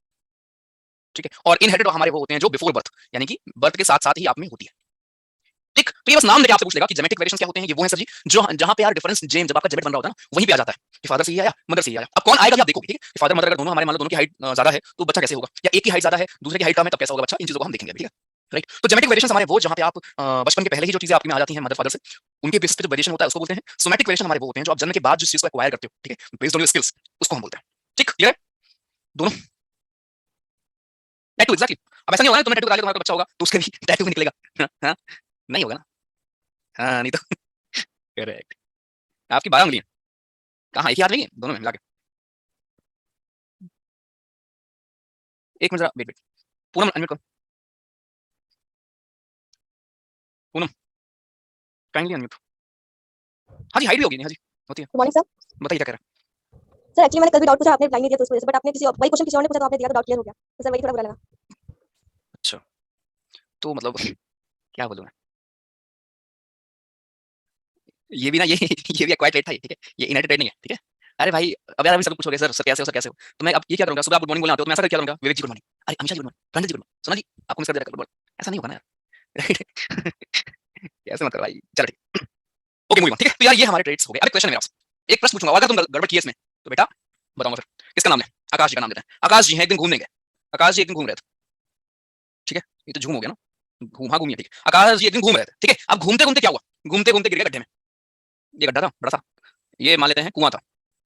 ठीक है, और इनहेरिटेड हमारे वो होते हैं जो बिफोर बर्थ, यानी कि बर्थ के साथ साथ ही आप में होती है। ठीक, तो ये बस नाम लेके आपसे पूछ लेगा कि जेनेटिक वेरिएशंस क्या होते हैं, ये वो हैं सर जी, जो जहां पे यार डिफरेंस जेन जब आपका जेनेट बन रहा होता है ना, वहीं पे आ जाता है कि फादर से ही आया, मदर से ही आया। अब कौन आएगा ये आप देखोगे, ठीक है, फादर मदर अगर दोनों हमारे मान लो दोनों की हाइट ज्यादा है तो बच्चा कैसे होगा, या एक की हाइट ज्यादा है दूसरे की हाइट कम है तब कैसा होगा बच्चा, इन चीजों को हम देखेंगे, ठीक है, राइट। तो जेनेटिक वेरिएशन हमारे वो जहां पे आप बचपन के पहले ही जो चीजें आपकी में आ जाती हैं मदर फादर से, उनके बेसिस पे जो वेरिएशन होता है उसको बोलते हैं सोमैटिक वेरिएशन। हमारे वो होते हैं जो आप जन्म के बाद जिस चीज को एक्वायर करते हो, ठीक है, बेस्ड ऑन योर स्किल्स, उसको हम बोलते हैं। ठीक, क्लियर है दोनों, टैटू एग्जैक्टली। अब ऐसा नहीं होगा ना तुमने टैटू करा लिया तुम्हारा बच्चा होगा तो उसके भी टैटू भी निकलेगा, हाँ, नहीं होगा ना, हाँ नहीं तो करेक्ट। आपकी 12 उंगलियां कहाँ, एक ही हाथ में ही है? दोनों में मिला के, एक मिनट जरा वेट वेट, पूनम अनम्यूट करो, पूनम काइंडली अनम्यूट। हाँ जी, हाइट भी होगी, हाँ जी होती है। Morning sir. बताइए क्या कह रहा सर एक्चुअली मैंने कल भी डाउट पूछा, आपने रिप्लाई नहीं दिया तो उस वजह से, बट आपने किसी वही क्वेश्चन किसी और ने पूछा तो आपने दिया तो डाउट क्लियर हो गया, तो सर वही थोड़ा बुरा लगा। है? अच्छा, तो मतलब क्या बोलूं मैं, ये भी ना ये ये भी एक्वायर्ड ट्रेट था ये, ठीक है, ये इनहेरिटेड ट्रेट नहीं है, ठीक है। अरे भाई अब यार अभी सब पूछोगे सर सर कैसे हो, सर कैसे हो, तो मैं अब ये क्या करूंगा, सुबह आप गुड मॉर्निंग बोलना आते हो तो मैं ऐसा क्या करूंगा, विवेक जी गुड मॉर्निंग, अरे अमीषा जी गुड मॉर्निंग, रंजन जी गुड मॉर्निंग, सोना जी आपको मिस कर दिया, गुड मॉर्निंग, ऐसा नहीं होगा ना यार कैसे मत करो भाई, चलो ठीक, ओके मूविंग ऑन, ठीक है। तो यार ये हमारे ट्रेड्स हो गए। अब एक क्वेश्चन है मेरा आपसे, एक प्रश्न पूछूंगा, अगर तुम गड़बड़ किए इसमें तो बेटा बताऊंगा फिर। किसका नाम है, आकाश जी का नाम लेते हैं। आकाश जी हैं एक दिन घूमने गए, आकाश जी एक दिन घूम रहे थे, ठीक है, ये तो झूम हो गया ना, घूमा घूमिए, ठीक है, आकाश जी एक दिन घूम रहे थे, ठीक है, अब घूमते घूमते क्या हुआ, घूमते घूमते गिर गए गड्ढे में, ये गड्ढा था बड़ा सा, ये मान लेते हैं कुआं था,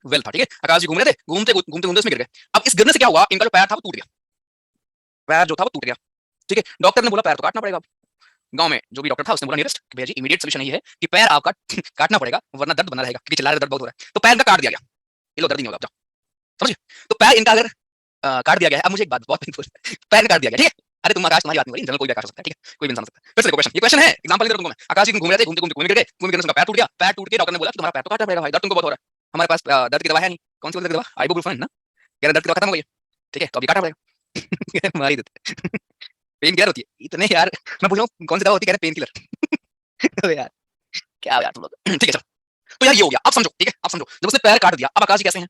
वेल था, ठीक है, आकाश जी घूम रहे थे, घूमते घूमते घूमते उसमें गिर गए। अब इस गिरने से क्या हुआ, इनका जो पैर था वो टूट गया, पैर जो था वो टूट गया, ठीक है, डॉक्टर ने बोला पैर तो काटना पड़ेगा। गांव में जो भी डॉक्टर था उसने बोला नियरेस्ट कि भैया जी इमीडिएट सोल्यूशन ये है कि पैर आपका काटना पड़ेगा वरना दर्द बना रहेगा, क्योंकि चिल्ला रहे दर्द बहुत हो रहा है, तो पैर इनका काट दिया गया, ये लो दर्द नहीं होगा, जाओ, समझिए। तो पैर इनका अगर काट दिया गया है, अब मुझे एक बात बहुत पेनफुल, पैर काट दिया गया, ठीक है, अरे तुम आकाश तुम्हारी बात नहीं हो रही, जनरल कोई भी काट सकता है, ठीक है, कोई भी इंसान सकता है। फिर से क्वेश्चन, ये क्वेश्चन है, एग्जांपल ले रहा हूं तुमको मैं, आकाश जी घूम रहे थे, घूमते घूमते गिर गए, घूम गिरने से पैर टूट गया, पैर टूट के डॉक्टर ने बोला कि तुम्हारा पैर तो काटना पड़ेगा भाई, दर्द तुमको बहुत हो रहा है, हमारे पास दर्द की दवा है नहीं, कौन सी दर्द की दवा, आइबुप्रोफेन ना, कह रहे दर्द की दवा खत्म हो गई है, ठीक है, तो अभी काटना पड़ेगा मार ही देते पेन किलर होती है इतने यार, मैं पूछ रहा हूँ कौन सी दवा होती है, कह रहे पेन किलर अबे यार क्या यार तुम लोग ठीक है चलो, तो यार ये हो गया, अब समझो, ठीक है, अब समझो जब उसने पैर काट दिया, अब आकाश जी कैसे हैं,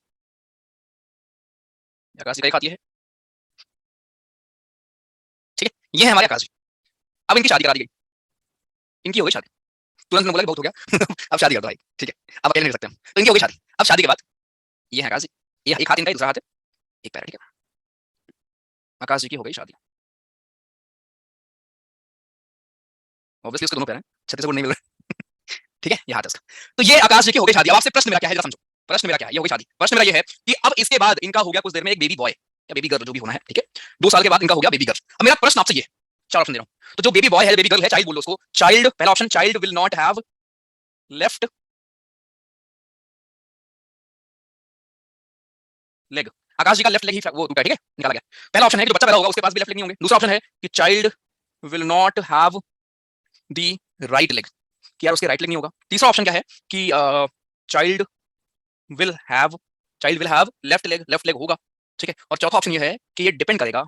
आकाश जी क्या खाती है, ठीक है, ये है हमारे आकाश जी। अब इनकी शादी करा दी गई, इनकी हो गई शादी, तुरंत ने बोला कि बहुत हो गया अब शादी कर दो भाई, ठीक है, अब अकेले नहीं रह सकते हम, तो इनकी हो गई शादी। अब शादी के बाद ये है आकाश जी, ये एक हाथ इनका है, दूसरा हाथ है, एक पैर, ठीक है, आकाश जी की हो गई शादी, ऑब्वियसली उसके दोनों पैर हैं, छत्तीसगढ़ नहीं मिल रहा ठीक है, ये हाथ है उसका, तो ये आकाश जी की हो गई शादी। अब आपसे प्रश्न मेरा क्या है, जरा समझो, प्रश्न मेरा क्या है, ये हो गई शादी, प्रश्न मेरा ये है कि अब इसके बाद इनका हो गया कुछ देर में एक बेबी बॉय या बेबी गर्ल जो भी होना है, ठीक है, 2 साल के बाद इनका हो गया बेबी गर्ल। अब मेरा प्रश्न आपसे ये, 4 ऑप्शन दे रहा हूं, तो जो बेबी बॉय है बेबी गर्ल है, चाइल्ड बोलो उसको, चाइल्ड, पहला option child will not have left leg, Akash ji का लेफ्ट लेग ही वो टूटा है, ठीक है, निकाला गया। पहला ऑप्शन है कि जो बच्चा पैदा होगा उसके पास भी लेफ्ट लेग नहीं होंगे। दूसरा ऑप्शन है कि child will not have the right leg, कि यार उसके राइट लेग नहीं होगा। तीसरा ऑप्शन क्या है कि child will have left leg होगा, ठीक है। और चौथा ऑप्शन ये है कि ये डिपेंड करेगा,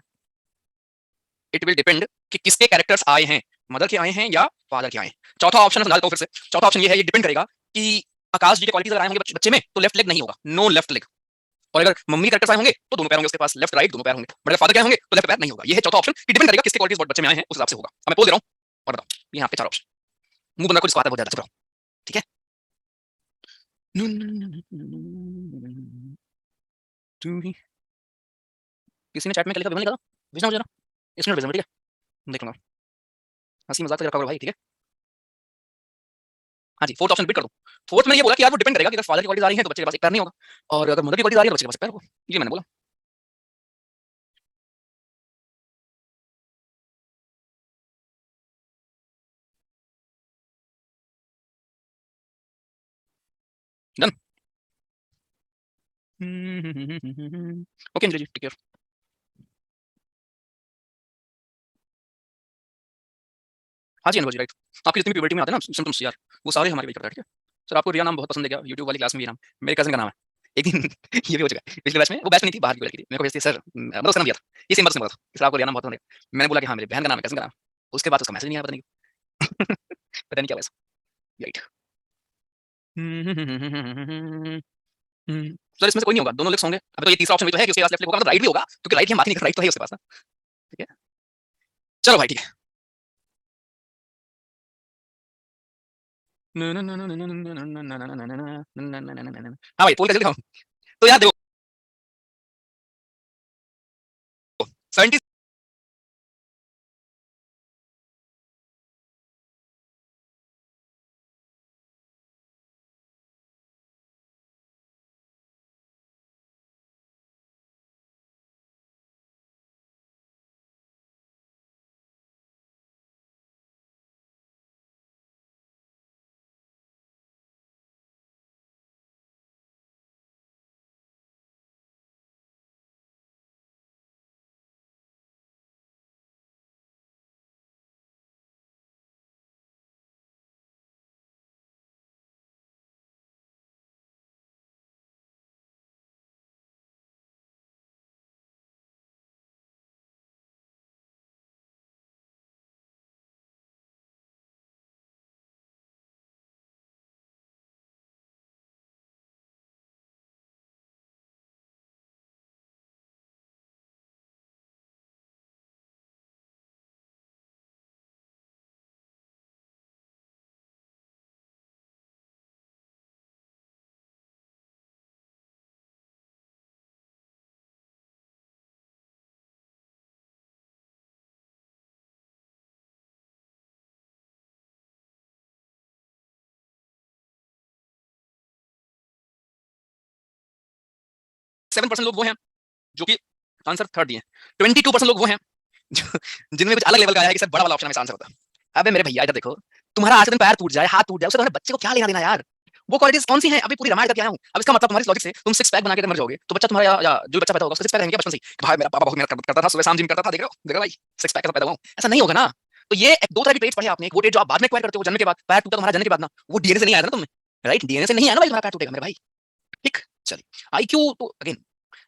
इट विल डिपेंड कि किसके कैरेक्टर्स आए हैं, मदर के आए हैं या फादर के आए हैं। चौथा ऑप्शन समझा देता हूं फिर से, चौथा ऑप्शन ये है, ये डिपेंड करेगा कि आकाश जी के क्वालिटीज अगर आए होंगे बच्चे में तो लेफ्ट लेग नहीं होगा, नो लेफ्ट लेग, और अगर मम्मी कैरेक्टर्स आए होंगे तो दोनों पैर होंगे उसके पास, लेफ्ट राइट दोनों पैर होंगे, बट अगर फादर के आए होंगे तो लेफ्ट पैर नहीं होगा। ये है चौथा ऑप्शन कि डिपेंड करेगा किसके क्वालिटीज बच्चे में आए हैं उस हिसाब से होगा। अब मैं बोल दे रहा हूं और बताओ, ये आपके 4 ऑप्शन, मुंह बंद रखो जिसको आता है बहुत ज्यादा, ठीक है। किसी ने चैट में क्या लिखा, विमल लिखा था, भेजना मुझे ना, इसमें भेजना, ठीक है, देख लूंगा, हंसी मजाक रखा करो भाई, ठीक है। हाँ जी, फोर्थ ऑप्शन रिपीट कर दो। फोर्थ में ये बोला कि यार वो डिपेंड करेगा कि अगर फादर की क्वालिटीज आ रही है तो बच्चे के पास एक पैर नहीं होगा, और अगर मदर की क्वालिटीज आ रही है तो बच्चे के पास एक पैर होगा, ये मैंने बोला। डन ओके अंजलि जी, टेक केयर। हाँ जी अनुभव जी, राइट, आपकी जितनी भी प्यूबर्टी में आते हैं ना सिम्पटम्स यार, वो सारे हमारे वही करता है, ठीक है। सर आपको रिया नाम बहुत पसंद है क्या, यूट्यूब वाली क्लास में भी नाम, मेरे कजन का नाम है एक दिन ये भी हो चुका है। पिछले बैच में वो बैच में नहीं थी, बाहर की लड़की थी, मेरे को भेजती है, सर मतलब उसका नाम दिया था, ये सेम बात उसने बोला था, सर आपको रिया नाम बहुत पसंद है। मैंने बोला कि हाँ मेरी बहन का नाम है, कज़न का नाम है। उसके बाद उसका मैसेज नहीं आया, पता नहीं क्यों। पता नहीं क्या हुआ इसको। राइट। सर इसमें से कोई नहीं होगा, दोनों लिक्स होंगे। अभी तो ये तीसरा ऑप्शन भी तो है कि उसके पास लेफ्ट होगा, मतलब राइट भी होगा, क्योंकि राइट की हम बात ही नहीं कर, राइट तो है उसके पास ना। ठीक है, चलो भाई ठीक है। हाँ भाई पोल कर जल्दी हम। तो यार देखो 70 7% लोग वो हैं जो कि आंसर थर्ड दिए, 22% लोग वो हैं जिनमें कुछ अलग लेवल का आया है कि सर बड़ा वाला ऑप्शन हमें आंसर होता है। अबे मेरे भैया इधर देखो, तुम्हारा आज के दिन पैर टूट जाए, हाथ टूट जाए, उससे तुम्हारे बच्चे को क्या लेना देना यार। वो क्वालिटीज कौन सी हैं, अभी पूरी रामायण करके आया हूं। अब इसका मतलब तुम्हारे लॉजिक से तुम सिक्स पैक बना के मर जाओगे, तो बच्चा तुम्हारा या जो बच्चा पैदा होगा उसका सिक्स पैक रहेंगे बचपन से ही, कि भाई मेरा पापा बहुत मेहनत करता था, सुबह शाम जिम करता था, देख रहे हो भाई सिक्स पैक का पैदा हुआ हूं। ऐसा नहीं होगा ना। तो ये दो तरह की ट्रेट्स पढ़े आपने, एक वो ट्रेट जो आप बाद में एक्वायर करते हो जन्म के बाद, पैर टूटा तुम्हारा जन्म के बाद ना, वो डीएनए से नहीं आया ना तुम्हें, राइट, डीएनए से नहीं आया ना भाई तुम्हारा पैर टूटेगा मेरे भाई। ठीक, चलिए आईक्यू तो अगेन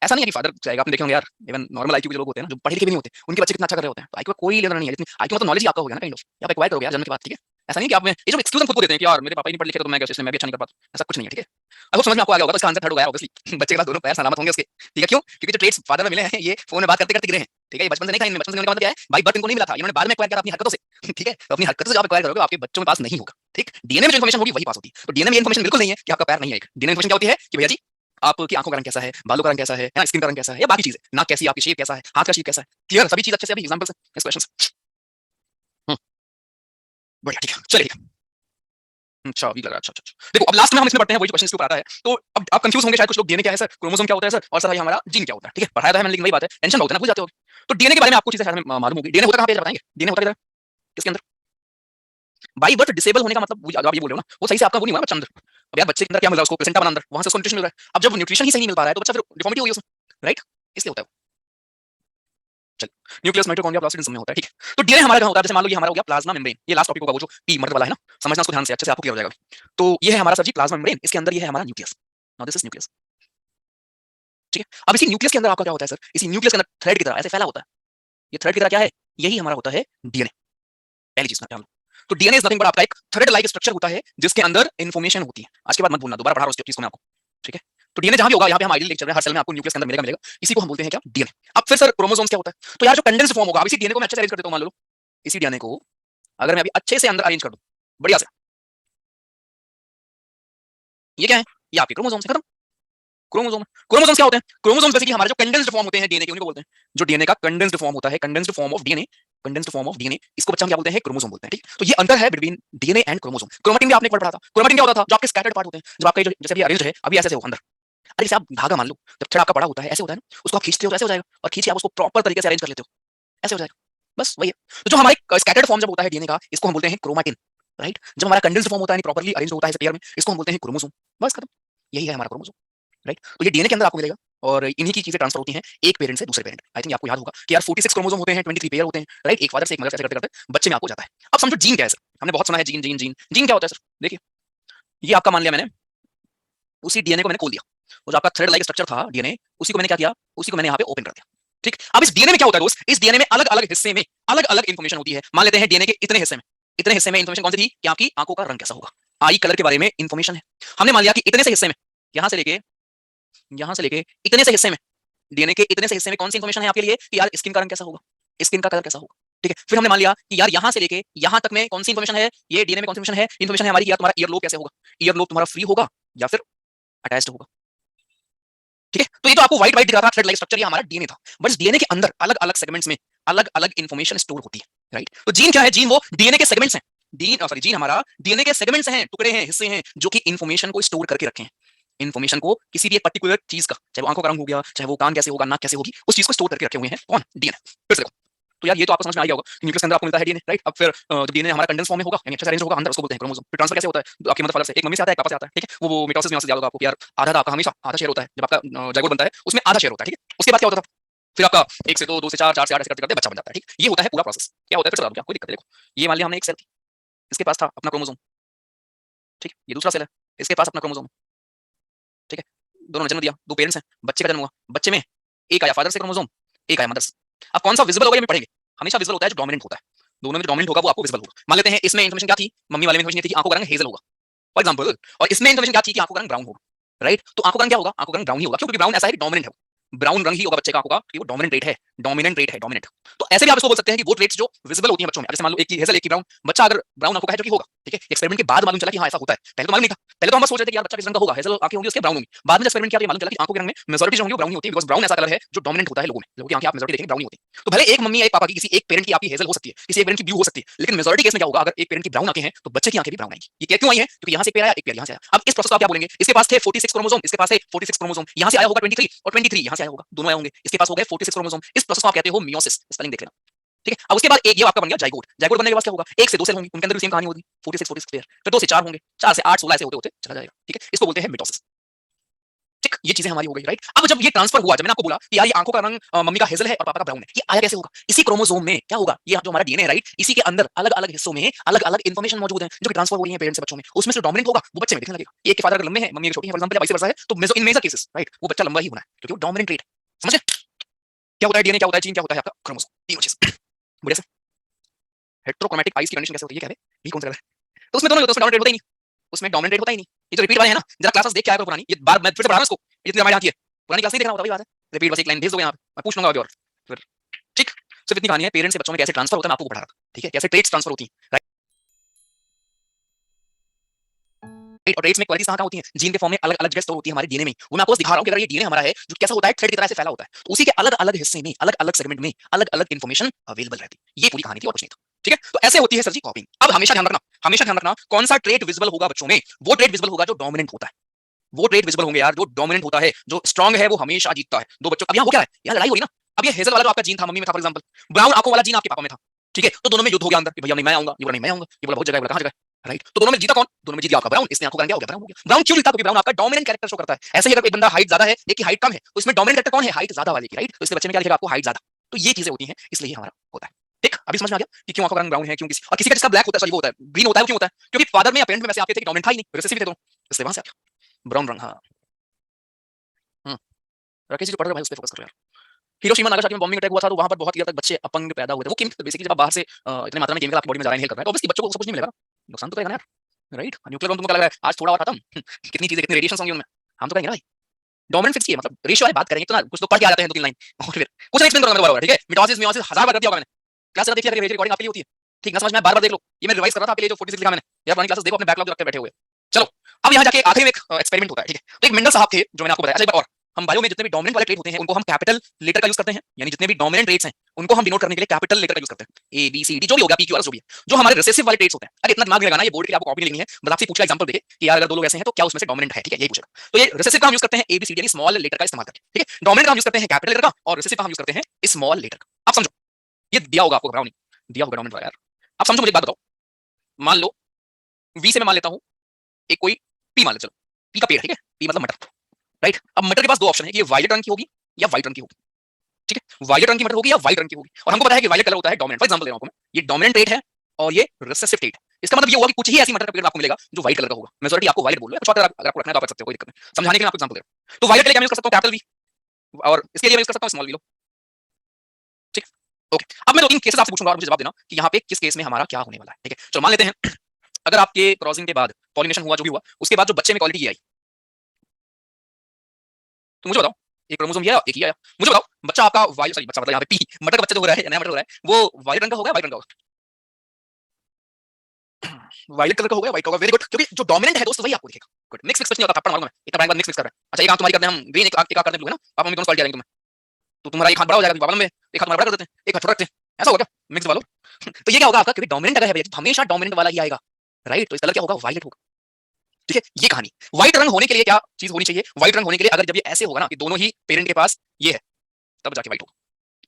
ऐसा नहीं है कि फादर जाएगा, आपने देखे होंगे यार, इवन नॉर्मल आईक्यू के लोग होते हैं ना, जो पढ़े लिखे भी नहीं होते, उनके बच्चे कितना अच्छा कर रहे होते हैं। तो आईक्यू का कोई लेना नहीं है, जितनी आईक्यू मतलब नॉलेज ही आपका हो गया ना, काइंड ऑफ आप एक्वायर करोगे यार जन्म के बाद। ठीक है, ऐसा नहीं है कि आप में ये जो एक्सक्यूज हम खुद को देते हैं कि यार मेरे पापा ही नहीं पढ़े लिखे तो मैं क्या, इसलिए मैं भी अच्छा नहीं कर पाता, ऐसा कुछ नहीं है। ठीक है, अब समझ में आपको आ गया होगा, तो इसका आंसर थर्ड हो गया ऑब्वियसली। बच्चे के पास दोनों पैर सलामत होंगे उसके। ठीक है, क्यों? क्योंकि जो ट्रेड्स फादर में मिले हैं ये फोन में बात करते करते गिरे हैं। ठीक है, ये बचपन से नहीं था इनमें, बचपन से इनका मतलब क्या है भाई, बर्थ इनको नहीं मिला था, इन्होंने बाद में एक्वायर करा अपनी हरकतों से। ठीक है, तो अपनी हरकतों से जब एक्वायर करोगे आपके बच्चों के पास नहीं होगा। ठीक, डीएनए में जो इन्फॉर्मेशन होगी वही पास होती है। तो डीएनए में इन्फॉर्मेशन बिल्कुल नहीं है कि आपका पैर नहीं है। डीएनए इन्फॉर्मेशन क्या होती है कि भैया जी आपकी आंखों का रंग कैसा है, बालों का रंग कैसा है ना, स्किन का रंग कैसा है, या बाकी चीजें, नाक कैसी है आपकी, शेप कैसा है, हाथ का शेप कैसा है, क्लियर सभी चीज अच्छे से अभी एग्जांपल से इस क्वेश्चन से। बढ़िया, ठीक है, चलिए ठीक है। अच्छा अभी लग रहा है, अच्छा अच्छा अच्छा। देखो अब लास्ट में हम इसमें पढ़ते हैं वही जो क्वेश्चन के ऊपर आता है। तो अब आप कंफ्यूज होंगे शायद कुछ लोग, डीएनए क्या है सर, क्रोमोसोम क्या होता है सर, और सर भाई हमारा जीन क्या होता है। ठीक है, पढ़ाया तो है मैंने, लेकिन वही बात है, टेंशन बहुत है ना, भूल जाते हो। तो डीएनए के बारे में आपको चीजें शायद मालूम होगी। डीएनए होता कहां पे बताएंगे, डीएनए होता किधर, किसके अंदर? बाई बर्थ डिसेबल होने का मतलब जो आप ये बोल रहे हो ना, वो सही से आपका वो नहीं हुआ ना बच्चा अंदर। अब यार बच्चे के अंदर क्या मिल रहा है उसको, प्लेसेंटा बना अंदर, वहां से उसको न्यूट्रिशन मिल रहा है। अब जब न्यूट्रिशन ही सही नहीं मिल पा रहा है तो बच्चा फिर डिफॉर्मिटी होगी उसमें, राइट, इसलिए होता है। चलिए न्यूक्लियस माइटोकॉन्ड्रिया प्लास्टिड में होता है। ठीक है, तो डीएनए हमारा कहां होता है, जैसे मान लो ये हमारा हो गया प्लाज्मा मेम्ब्रेन, ये लास्ट टॉपिक होगा वो जो पी मर्द वाला है ना, समझना उसको ध्यान से, अच्छे से आपको क्लियर हो जाएगा। तो ये है हमारा सर जी प्लाज्मा मेम्ब्रेन, इसके अंदर ये है हमारा nucleus. Now this is nucleus. ठीक है, अब इसी न्यूक्लियस के अंदर आपका क्या होता है सर, इसी न्यूक्लियस के अंदर थ्रेड की तरह ऐसे फैला होता है। ये थ्रेड की तरह क्या है, यही हमारा होता है डीएनए। पहली चीज ध्यान लो, तो डीएनए इज नथिंग बट आपका एक थ्रेड लाइक स्ट्रक्चर होता है जिसके अंदर इन्फॉर्मेशन होती है। आज के बाद मत भूलना, दोबारा पढ़ा रहा हूं इस चीज को मैं आपको। ठीक है, तो डीएनए जहां भी होगा, यहाँ पे हम आइडियल लेक्चर में हर सेल में आपको न्यूक्लियस के अंदर मिलेगा मिलेगा, इसी को हम बोलते हैं क्या, डीएनए। अब फिर सर क्रोमोसोम्स क्या होता है, तो यार जो कंडेंस्ड फॉर्म होगा, अब इसी डीएनए को मैं अच्छे से अरेंज कर देता हूं, मान लो इसी डीएनए को अगर मैं अभी अच्छे से अंदर अरेंज कर दूं बढ़िया से, ये क्या है, ये आपके क्रोमोसोम्स है, खत्म। क्रोमोसोम, क्रोमोसोम्स क्या होते हैं, क्रोमोसोम्स बेसिकली हमारे जो कंडेंस्ड फॉर्म होते हैं डीएनए के, उनको बोलते हैं। जो डीएनए का कंडेंस्ड फॉर्म होता है, condensed form of DNA, condensed form of DNA, इसको बच्चा हम क्या बोलते हैं, क्रोमोसोम बोलते हैं। ठीक, तो ये अंतर है between DNA and chromosome. Chromatin भी आपने एक बार पढ़ा था, क्रोमैटिन क्या होता था, जो आपके स्कैटर्ड पार्ट होते हैं, जब आपके जो जैसे अभी अरेंज है अभी ऐसे हो अंदर। अरे जैसे आप धागा मान लो, जब थ्रेड आपका बड़ा होता है ऐसे होता है ना, उसको आप खींचते हो तो ऐसे हो जाएगा, और खींच के आप उसको प्रॉपर तरीके से अरेंज कर लेते हो, ऐसे हो जाएगा, बस वही है। तो जो हमारे स्कैटर्ड फॉर्म जब होता है डीएनए का, इसको हम बोलते हैं क्रोमैटिन, राइट। जब हमारा कंडेंस्ड फॉर्म होता है प्रॉपर्ली अरेंज होता है पेयर में, इसको हम बोलते हैं क्रोमोसोम, बस खत्म, यही है हमारा क्रोमोसोम, राइट। तो ये डीएनए के अंदर आपको मिलेगा, और इन्हीं की चीजें ट्रांसफर होती हैं एक पेरेंट से दूसरे पेरेंट। आई थिंक आपको याद होगा कि यार 46 क्रोमोसोम होते हैं, 23 पेयर होते हैं, राइट, एक फादर से एक मदर से, ऐसे करते करते बच्चे में आपको जाता है। अब समझो जीन क्या है सर, हमने बहुत सुना है जीन जीन जीन, जीन क्या होता है सर, देखिए ये आपका मान लिया मैंने, उसी डीएनए को मैंने खोल दिया, वो जो आपका थ्रेड लाइक स्ट्रक्चर था डीएनए, उसी को मैंने क्या किया, उसी को मैंने यहाँ पे ओपन कर दिया। ठीक, अब इस डीएनए में क्या होता है दोस्त, इस डीएनए में अलग अलग हिस्से में अलग अलग इन्फॉर्मेशन होती है। मान लेते हैं डीएनए के इतने हिस्से में इन्फॉर्मेशन कौन सी थी कि आपकी आंखों का रंग कैसा होगा, आई कलर के बारे में इन्फॉर्मेशन है। हमने मान लिया कि इतने से हिस्से में, यहां से लेके इतने से हिस्से में, डीएनए के इतने से हिस्से में कौन सी इन्फॉर्मेशन है आपके लिए कि यार स्किन का रंग कैसा होगा, स्किन का कलर कैसा होगा। ठीक है, फिर हमने मान लिया कि यार यहां से लेके यहां तक में कौन सी इन्फॉर्मेशन है, ये डीएनए में कौन सी इन्फॉर्मेशन है, इन्फॉर्मेशन है हमारी यार तुम्हारा ईयर लोब कैसे होगा, ईयर लोब तुम्हारा फ्री होगा या फिर अटैच्ड होगा। ठीक है, तो ये तो आपको व्हाइट व्हाइट दिखा था थ्रेड लाइक स्ट्रक्चर, ये हमारा डीएनए था। बट इस डीएनए के अंदर अलग अलग सेगमेंट्स में अलग अलग इन्फॉर्मेशन स्टोर होती है, राइट। तो जीन क्या है, जीन वो डीएनए के सेगमेंट्स हैं, जीन हमारा डीएनए के सेगमेंट्स हैं, टुकड़े हैं, हिस्से हैं जो कि इन्फॉर्मेशन को स्टोर करके रखे हैं। इन्फॉर्मेशन को किसी भी एक पर्टिकुलर चीज का, चाहे वो आंखों का रंग हो गया, चाहे वो कान कैसे होगा, नाक कैसे होगी, उस चीज को स्टोर करके रखे हुए हैं कौन, डीएनए। फिर से देखो, तो यार ये तो आपको समझ में आ गया होगा, न्यूक्लियस के अंदर आपको मिलता है डीएनए, राइट। अब फिर जब डीएनए हमारा कंडेंस फॉर्म में होगा, यानी अच्छे से अरेंज होगा, अंदर उसको बोलते हैं क्रोमोसोम। फिर ट्रांसफर कैसे होता है, तो आपकी मदर फादर से, एक मम्मी से आता है, एक पापा से आता है, ठीक है। वो मिटोसिस में से ज्यादा आपको यार आधा आपका हमेशा आधा शेयर होता है, जब आपका जाइगोट बनता है उसमें आधा शेयर होता है, ठीक है। उसके बाद क्या होता था, फिर आपका 1 से 2, 2 से 4, 4 से 8 ऐसे करते करते बच्चा बन जाता है, ठीक। ये होता है पूरा प्रोसेस। क्या होता है फिर से बता दूं क्या, कोई दिक्कत नहीं। देखो ये मान लिया हमने एक सेल थी, इसके पास था अपना क्रोमोसोम, ठीक है। ये दूसरा सेल है, इसके पास अपना क्रोमोसोम, ठीक है। दोनों ने जन्म दिया, दो पेरेंट्स हैं, बच्चे का जन्म हुआ, बच्चे में एक आया फादर से क्रोमोसोम, एक आया मदर से। अब कौन सा विजिबल होगा ये पढ़ेंगे, हमेशा विजिबल होता है जो डोमिनेंट होता है, दोनों में जो डोमिनेंट होगा वो आपको विजिबल होगा। मान लेते हैं इसमें इन्फॉर्मेशन क्या थी, मम्मी वाले में इन्फॉर्मेशन थी कि आंखों का रंग हेजल होगा फॉर एग्जांपल, और इसमें इन्फॉर्मेशन क्या थी कि आंखों का रंग ब्राउन होगा, राइट। तो आंखों का रंग क्या होगा, आंखों का रंग ब्राउन ही होगा, क्योंकि ब्राउन ऐसा है कि डोमिनेंट है, ब्राउन रंग ही होगा बच्चे का आंखों का, कि वो डोमिनेंट ट्रेट है, डोमिनेंट। तो ऐसे भी आप इसको बोल सकते हैं कि वो ट्रेट्स जो विजिबल होती हैं बच्चों में। जैसे मान लो एक की हेजल एक की ब्राउन, बच्चा अगर ब्राउन आंखों का है जो कि होगा, ठीक है। एक्सपेरिमेंट के बाद मालूम चला कि हाँ ऐसा होता है, पहले तो मालूम नहीं था, पहले तो हम बस सोच रहे थे कि यार बच्चा किस रंग का होगा, हेजल आंखें होंगी उसके ब्राउन होंगी। बाद में एक्सपेरिमेंट किया तो मालूम चला कि आंखों के रंग में मेजॉरिटी जो होंगी वो ब्राउन ही होती है, बिकॉज़ ब्राउन ऐसा कलर है जो डोमिनेंट होता है लोगों में, लोगों की आंखें आप मेजॉरिटी देखेंगे ब्राउन ही होती है। तो भले एक मम्मी या एक पापा की, किसी एक पेरेंट की आपकी हेजल हो सकती है, किसी एक पेरेंट की ब्लू हो सकती है, लेकिन मेजॉरिटी केस में क्या होगा, अगर एक पेरेंट की ब्राउन आंखें हैं तो बच्चे की आंखें भी ब्राउन आएंगी। ये क्यों आई है, क्योंकि यहाँ से एक पेयर आया, एक पेयर यहाँ से आया। अब इस प्रोसेस को आप क्या बोलेंगे, इसके पास थे 46 क्रोमोसोम, इसके पास है 46 क्रोमोसोम, यहाँ से आया होगा 23 और 23 यहाँ से आया होगा, दोनों आए होंगे, इसके पास हो गए 46 क्रोमोसोम। इस प्रोसेस को आप कहते हो मियोसिस, स्पेलिंग देख लेना, ठीक है। अब उसके बाद एक ये आपका बन गया जाइगोट, जाइगोट बनने के बाद क्या होगा, 1 से 2 सेल होंगे, उनके अंदर भी सेम कहानी होगी, 46 पेयर। फिर 2 से 4 होंगे, 4 से 8, 16 ऐसे होते होते चला जाएगा, ठीक है। इसको बोलते हैं मिटोसिस, ठीक। ये चीजें हमारी हो गई, राइट। अब जब ये ट्रांसफर हुआ, जब मैंने आपको बोला कि यार ये आंखों का रंग मम्मी का हेजल है और पापा का ब्राउन है, ये आया कैसे होगा, इसी क्रोमोसोम में क्या होगा, ये जो हमारा डीएनए है, राइट, इसी के अंदर अलग अलग हिस्सों में अलग अलग इन्फॉर्मेशन मौजूद है जो कि ट्रांसफर हो रही है पेरेंट्स से बच्चों में। उसमें से डोमिनेंट होगा वो बच्चे में दिखने लगेगा। एक के फादर अगर लंबे हैं, मम्मी छोटी है फॉर एग्जांपल, या वाइस वर्सा है, तो इन मेजर केसेस, राइट, वो बच्चा लंबा ही होना है क्योंकि वो डोमिनेंट ट्रेट है। समझे क्या होता है डीएनए, क्या होता है जीन, क्या होता है आपका क्रोमोसोम, तीनों चीज। बढ़िया से हेटेरोक्रोमैटिक आईज की कंडीशन कैसे होती है, क्या है ये कौन सा कलर है, तो उसमें दोनों होते हैं, उसमें डोमिनेंट होता ही नहीं, उसमें डोमिनेंट होता ही नहीं। ये जो रिपीट वाले हैं ना, जरा क्लासेस देख के आया करो पुरानी, ये बार मैं फिर से पढ़ा रहा हूं इसको, ये जितनी हमारे यहाँ की है पुरानी क्लास नहीं देखना होता, वही बात है। रिपीट बस एक लाइन भेज दोगे यहाँ पे, मैं पूछ लूंगा अभी और फिर, ठीक। सिर्फ इतनी कहानी है, पेरेंट्स से बच्चों में कैसे ट्रांसफर होता है, मैं आपको पढ़ा रहा था, ठीक है, कैसे ट्रेट्स ट्रांसफर होती है, राइट। और ट्रेट्स में क्वालिटीज कहाँ होती हैं, जीन के फॉर्म में अलग अलग जगह स्टोर होती है हमारे डीएनए में। वो मैं आपको दिखा रहा हूँ कि अगर ये डीएनए हमारा है जो कैसा होता है, थ्रेड की तरह से फैला होता है, तो उसी के अलग अलग हिस्से में अलग अलग सेगमेंट में अलग अलग इन्फॉर्मेशन अवेलेबल रहती है। ये पूरी कहानी थी और कुछ नहीं था, ठीक है। तो ऐसे होती है सर जी कॉपिंग। अब हमेशा ध्यान रखना कौन सा ट्रेट विजिबल होगा बच्चों में, वो ट्रेट विजिबल होगा जो डोमिनेंट होता है, वो ट्रेट विजिबल होंगे यार जो डोमिनेंट होता है, जो स्ट्रांग है वो हमेशा जीतता है। दो बच्चों, अब यहाँ हो क्या है, यहाँ लड़ाई हो रही ना। अब ये हेजल वाला जो आपका जीन था मम्मी में था फॉर एग्जांपल, ब्राउन आंखों वाला जीन आपके पापा में था, ठीक है। तो दोनों में युद्ध हो गया अंदर कि भैया नहीं मैं आऊंगा, ये बोला नहीं मैं आऊंगा, ये बोला बहुत जगह है, बोला कहां जगह, राइट। तो दोनों में जीता कौन, दोनों में जीत गया आपका ब्राउन, इसने आंखों का रंग क्या हो गया, ब्राउन हो गया। ब्राउन क्यों जीता, क्योंकि ब्राउन आपका डोमिनेंट कैरेक्टर शो करता है। ऐसे ही अगर एक बंदा हाइट ज्यादा है, एक की हाइट कम है, तो इसमें डोमिनेंट कैरेक्टर कौन है, हाइट ज्यादा वाले की, राइट। तो इसके बच्चे में क्या दिखेगा आपको, हाइट ज्यादा। तो ये चीजें होती हैं, इसलिए हमारा होता है, ठीक। अभी समझ में आ गया कि क्यों आंखों का रंग ब्राउन है, क्यों किसी और किसी का जिसका ब्लैक होता है, सॉरी वो होता है ग्रीन होता है, वो क्यों होता है, क्योंकि फादर में या पेरेंट में वैसे आपके थे डोमिनेंट था ही नहीं, रिसेसिव थे दोनों, इसलिए वहां से आ गया ब्राउन रंग। हाँ राकेश जी जो पढ़ रहे भाई उस पर फोकस करो यार। हिरोशिमा नागासाकी में बॉम्बिंग अटैक हुआ था, तो वहां पर बहुत ही तक बच्चे अपंग पैदा हुए थे। वो केमिकल बेसिकली जब आप बाहर से इतने मात्रा में केमिकल आपकी बॉडी में जा रहा है, इनहेल कर रहा है, तो ऑब्वियसली बच्चों को सब कुछ नहीं मिलेगा, नुकसान तो करेगा ना यार, राइट। न्यूक्लियर बम तुमको क्या लग रहा है आज थोड़ा और खत्म, कितनी चीजें कितने रेडिएशन होंगे उनमें, हम तो कहेंगे ना भाई डोमिनेंट फिक्स किया, मतलब रेशियो वाली बात करेंगे तो ना कुछ तो पढ़ के आ जाते हैं 2-3 लाइन और फिर कुछ एक्सप्लेन करूंगा मैं बराबर, ठीक है। मिटोसिस मियोसिस हजार बार कर दिया होगा मैंने, क्लास जरा देखिए, अगर रिकॉर्डिंग आपके लिए होती है, ठीक ना समझ में, बार-बार देख लो। ये मैं रिवाइज कर रहा था आपके लिए जो 46 लिखा मैंने, यार पुरानी क्लासेस देखो, अपने बैकलॉग रख के बैठे हुए। चलो अब यहाँ जाके आखिरी में एक एक्सपेरिमेंट होता है, ठीक है। तो एक मेंडल साहब थे जो मैंने आपको बताया। अच्छा एक बार और, हम बायो में जितने भी डोमिनेंट वाले ट्रेट होते हैं उनको हम कैपिटल लेटर का यूज करते हैं, यानी जितने भी डोमिनेंट ट्रेट्स हैं उनको हम डिनोट करने के लिए कैपिटल लेटर का यूज करते हैं, ए बी सी डी जो भी हो गया, पी क्यू आर जो भी है। जो हमारे रिसेसिव वाले ट्रेट्स होते हैं, अरे इतना दिमाग नहीं लगाना, ये बोर्ड के लिए आपको कॉपी लिखनी है, बस आपसे पूछा एग्जांपल देके कि यार अगर दो लोग ऐसे हैं तो क्या उसमें से डोमिनेंट है, ठीक है, यही पूछेगा। तो ये रिसेसिव का हम यूज करते हैं ए बी सी डी यानी स्मॉल लेटर का इस्तेमाल करके, ठीक है। डोमिनेंट का हम यूज करते हैं कैपिटल लेटर का, और रिसेसिव का हम यूज करते हैं स्मॉल लेटर का। आप समझो, ये दिया होगा आपको, घबराओ नहीं, दिया होगा डोमिनेंट वाला यार। आप समझो, मुझे एक बात बताओ, मान लो वी से मैं मान लेता हूं एक कोई पी, मान ले चलो पी का पेड़, ठीक है, पी मतलब मटर, राइट। अब मटर के पास दो ऑप्शन है कि ये वायलेट रंग की होगी या व्हाइट रंग की होगी, ठीक है। वायलेट रंग की मटर होगी या व्हाइट रंग की होगी, और हमको पता है कि वायलेट कलर होता है डोमिनेंट। फॉर एग्जांपल दे रहा हूं मैं, ये डोमिनेंट ट्रेट है और ये रिसेसिव ट्रेट है। इसका मतलब ये हुआ कि कुछ ही ऐसी मटर का पेड़ आपको मिलेगा जो व्हाइट कलर का होगा। मेजॉरिटी आपको व्हाइट बोल रहा है, कुछ और अगर आपको रखना है तो आप रख सकते हो, कोई दिक्कत नहीं। समझाने के लिए आपको एग्जांपल दे रहा हूं। तो व्हाइट के लिए क्या यूज कर सकता हूं, कैपिटल वी, और इसके लिए मैं यूज कर सकता हूं स्मॉल वी लो। ठीक, ओके। अब मैं दो तीन केसेस आपसे पूछूंगा और मुझे जवाब देना कि यहाँ पे किस केस में हमारा क्या होने वाला है। ठीक है, चलो मान लेते हैं अगर आपके क्रॉसिंग के बाद पॉलिनेशन हुआ, जो भी हुआ, उसके बाद जो बच्चे में क्वालिटी ये आई, तो मुझे बताओ, एक क्रोमोसोम ये आया, एक ही आया, मुझे बताओ बच्चा आपका वाइल्ड, सॉरी बच्चा मतलब यहाँ पे पी मटर का बच्चा जो हो रहा है, नया मटर हो रहा है, वो वाइट रंग का होगा, वाइट रंग का होगा, वायलेट कलर का होगा, व्हाइट होगा। वेरी गुड, क्योंकि जो डोमिनेंट है दोस्त वही आपको दिखेगा। गुड, मिक्स मिक्स नहीं होता, थप्पड़ मारूंगा मैं, इतना टाइम बाद मिक्स मिक्स कर रहा है। अच्छा, एक आंख तुम्हारी करते हैं हम ग्रीन, एक आंख करते हैं ब्लू, है ना, पापा मम्मी दोनों क्वालिटी आ जाएंगे तुम्हें, तो तुम्हारा एक हाथ बड़ा हो जाएगा बाबा में, एक हाथ बड़ा कर देते हैं, एक हाथ छोटा रखते हैं, ऐसा होगा क्या मिक्स वालों? तो ये क्या होगा आपका, क्योंकि डोमिनेंट अगर है भैया तो हमेशा डोमिनेंट वाला ही आएगा, राइट? तो इस कलर क्या होगा, वायलेट होगा। ठीक है, ये कहानी। व्हाइट रंग होने के लिए क्या चीज होनी चाहिए, व्हाइट रंग होने के लिए अगर जब ये ऐसे होगा ना कि दोनों ही पेरेंट के पास ये है, तब जाके व्हाइट होगा,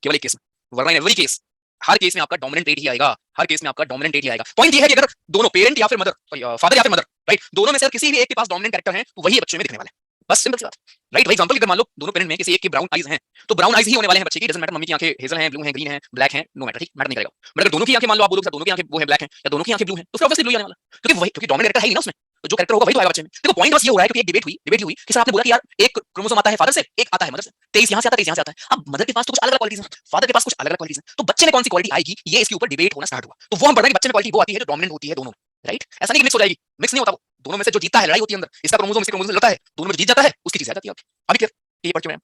केवल एक केस में, वरना in every case, her case में आपका डोमिनेंट रेट ही आएगा, हर केस में आपका डोमिनेंट रेट ही आएगा। पॉइंट ये है कि अगर दोनों पेरेंट या फिर मदर, फादर या फिर मदर, राइट, दोनों में से किसी भी एक के पास डोमिनेंट कैरेक्टर है तो वही बच्चे में दिखने वाला है, बस सिंपल सी बात, राइट? एग्जांपल अगर मान लो दोनों पेरेंट में किसी एक के ब्राउन आईज हैं, तो ब्राउन आईज ही होने वाले हैं बच्चे की, डजंट मैटर मम्मी की आंखें हेजल हैं, ब्लू हैं, ग्रीन हैं, ब्लैक हैं, नो मैटर, ठीक, मैटर नहीं करेगा। बट अगर दोनों की आंखें मान लो आप बोलोगे दोनों की आंखें वो है ब्लैक है या दोनों की आंखें ब्लू हैं, तो फिर ऑब्वियसली ब्लू ही आने वाला, क्योंकि वही, क्योंकि डोमिनेंट कैरेक्टर है ही ना उसमें, तो जो कैरेक्टर होगा वही तो आएगा बच्चे में। देखो पॉइंट बस ये हो रहा है, क्योंकि एक डिबेट हुई कि सर आपने बोला कि यार एक क्रोमोसोम आता है फादर से, एक आता है मदर से, 23 यहां से आता है, 23 यहां से आता है। अब मदर के पास तो कुछ अलग अलग क्वालिटीज हैं, फादर के पास कुछ अलग अलग क्वालिटीज हैं, तो बच्चे में कौन सी क्वालिटी आएगी, ये इसके ऊपर डिबेट होना स्टार्ट हुआ। तो वो हम पढ़ रहे हैं कि बच्चे में क्वालिटी वो आती है जो डोमिनेंट होती है दोनों, राइट? ऐसा नहीं कि मिक्स हो जाएगी, मिक्स नहीं होता, वो दोनों में से जो जीतता है, लड़ाई होती है अंदर, इसका क्रोमोसोम इसके क्रोमोसोम से लड़ता है, दोनों में जो जीत जाता है उसकी चीज आ जाती है। अभी क्लियर, ये पढ़ चुके हैं।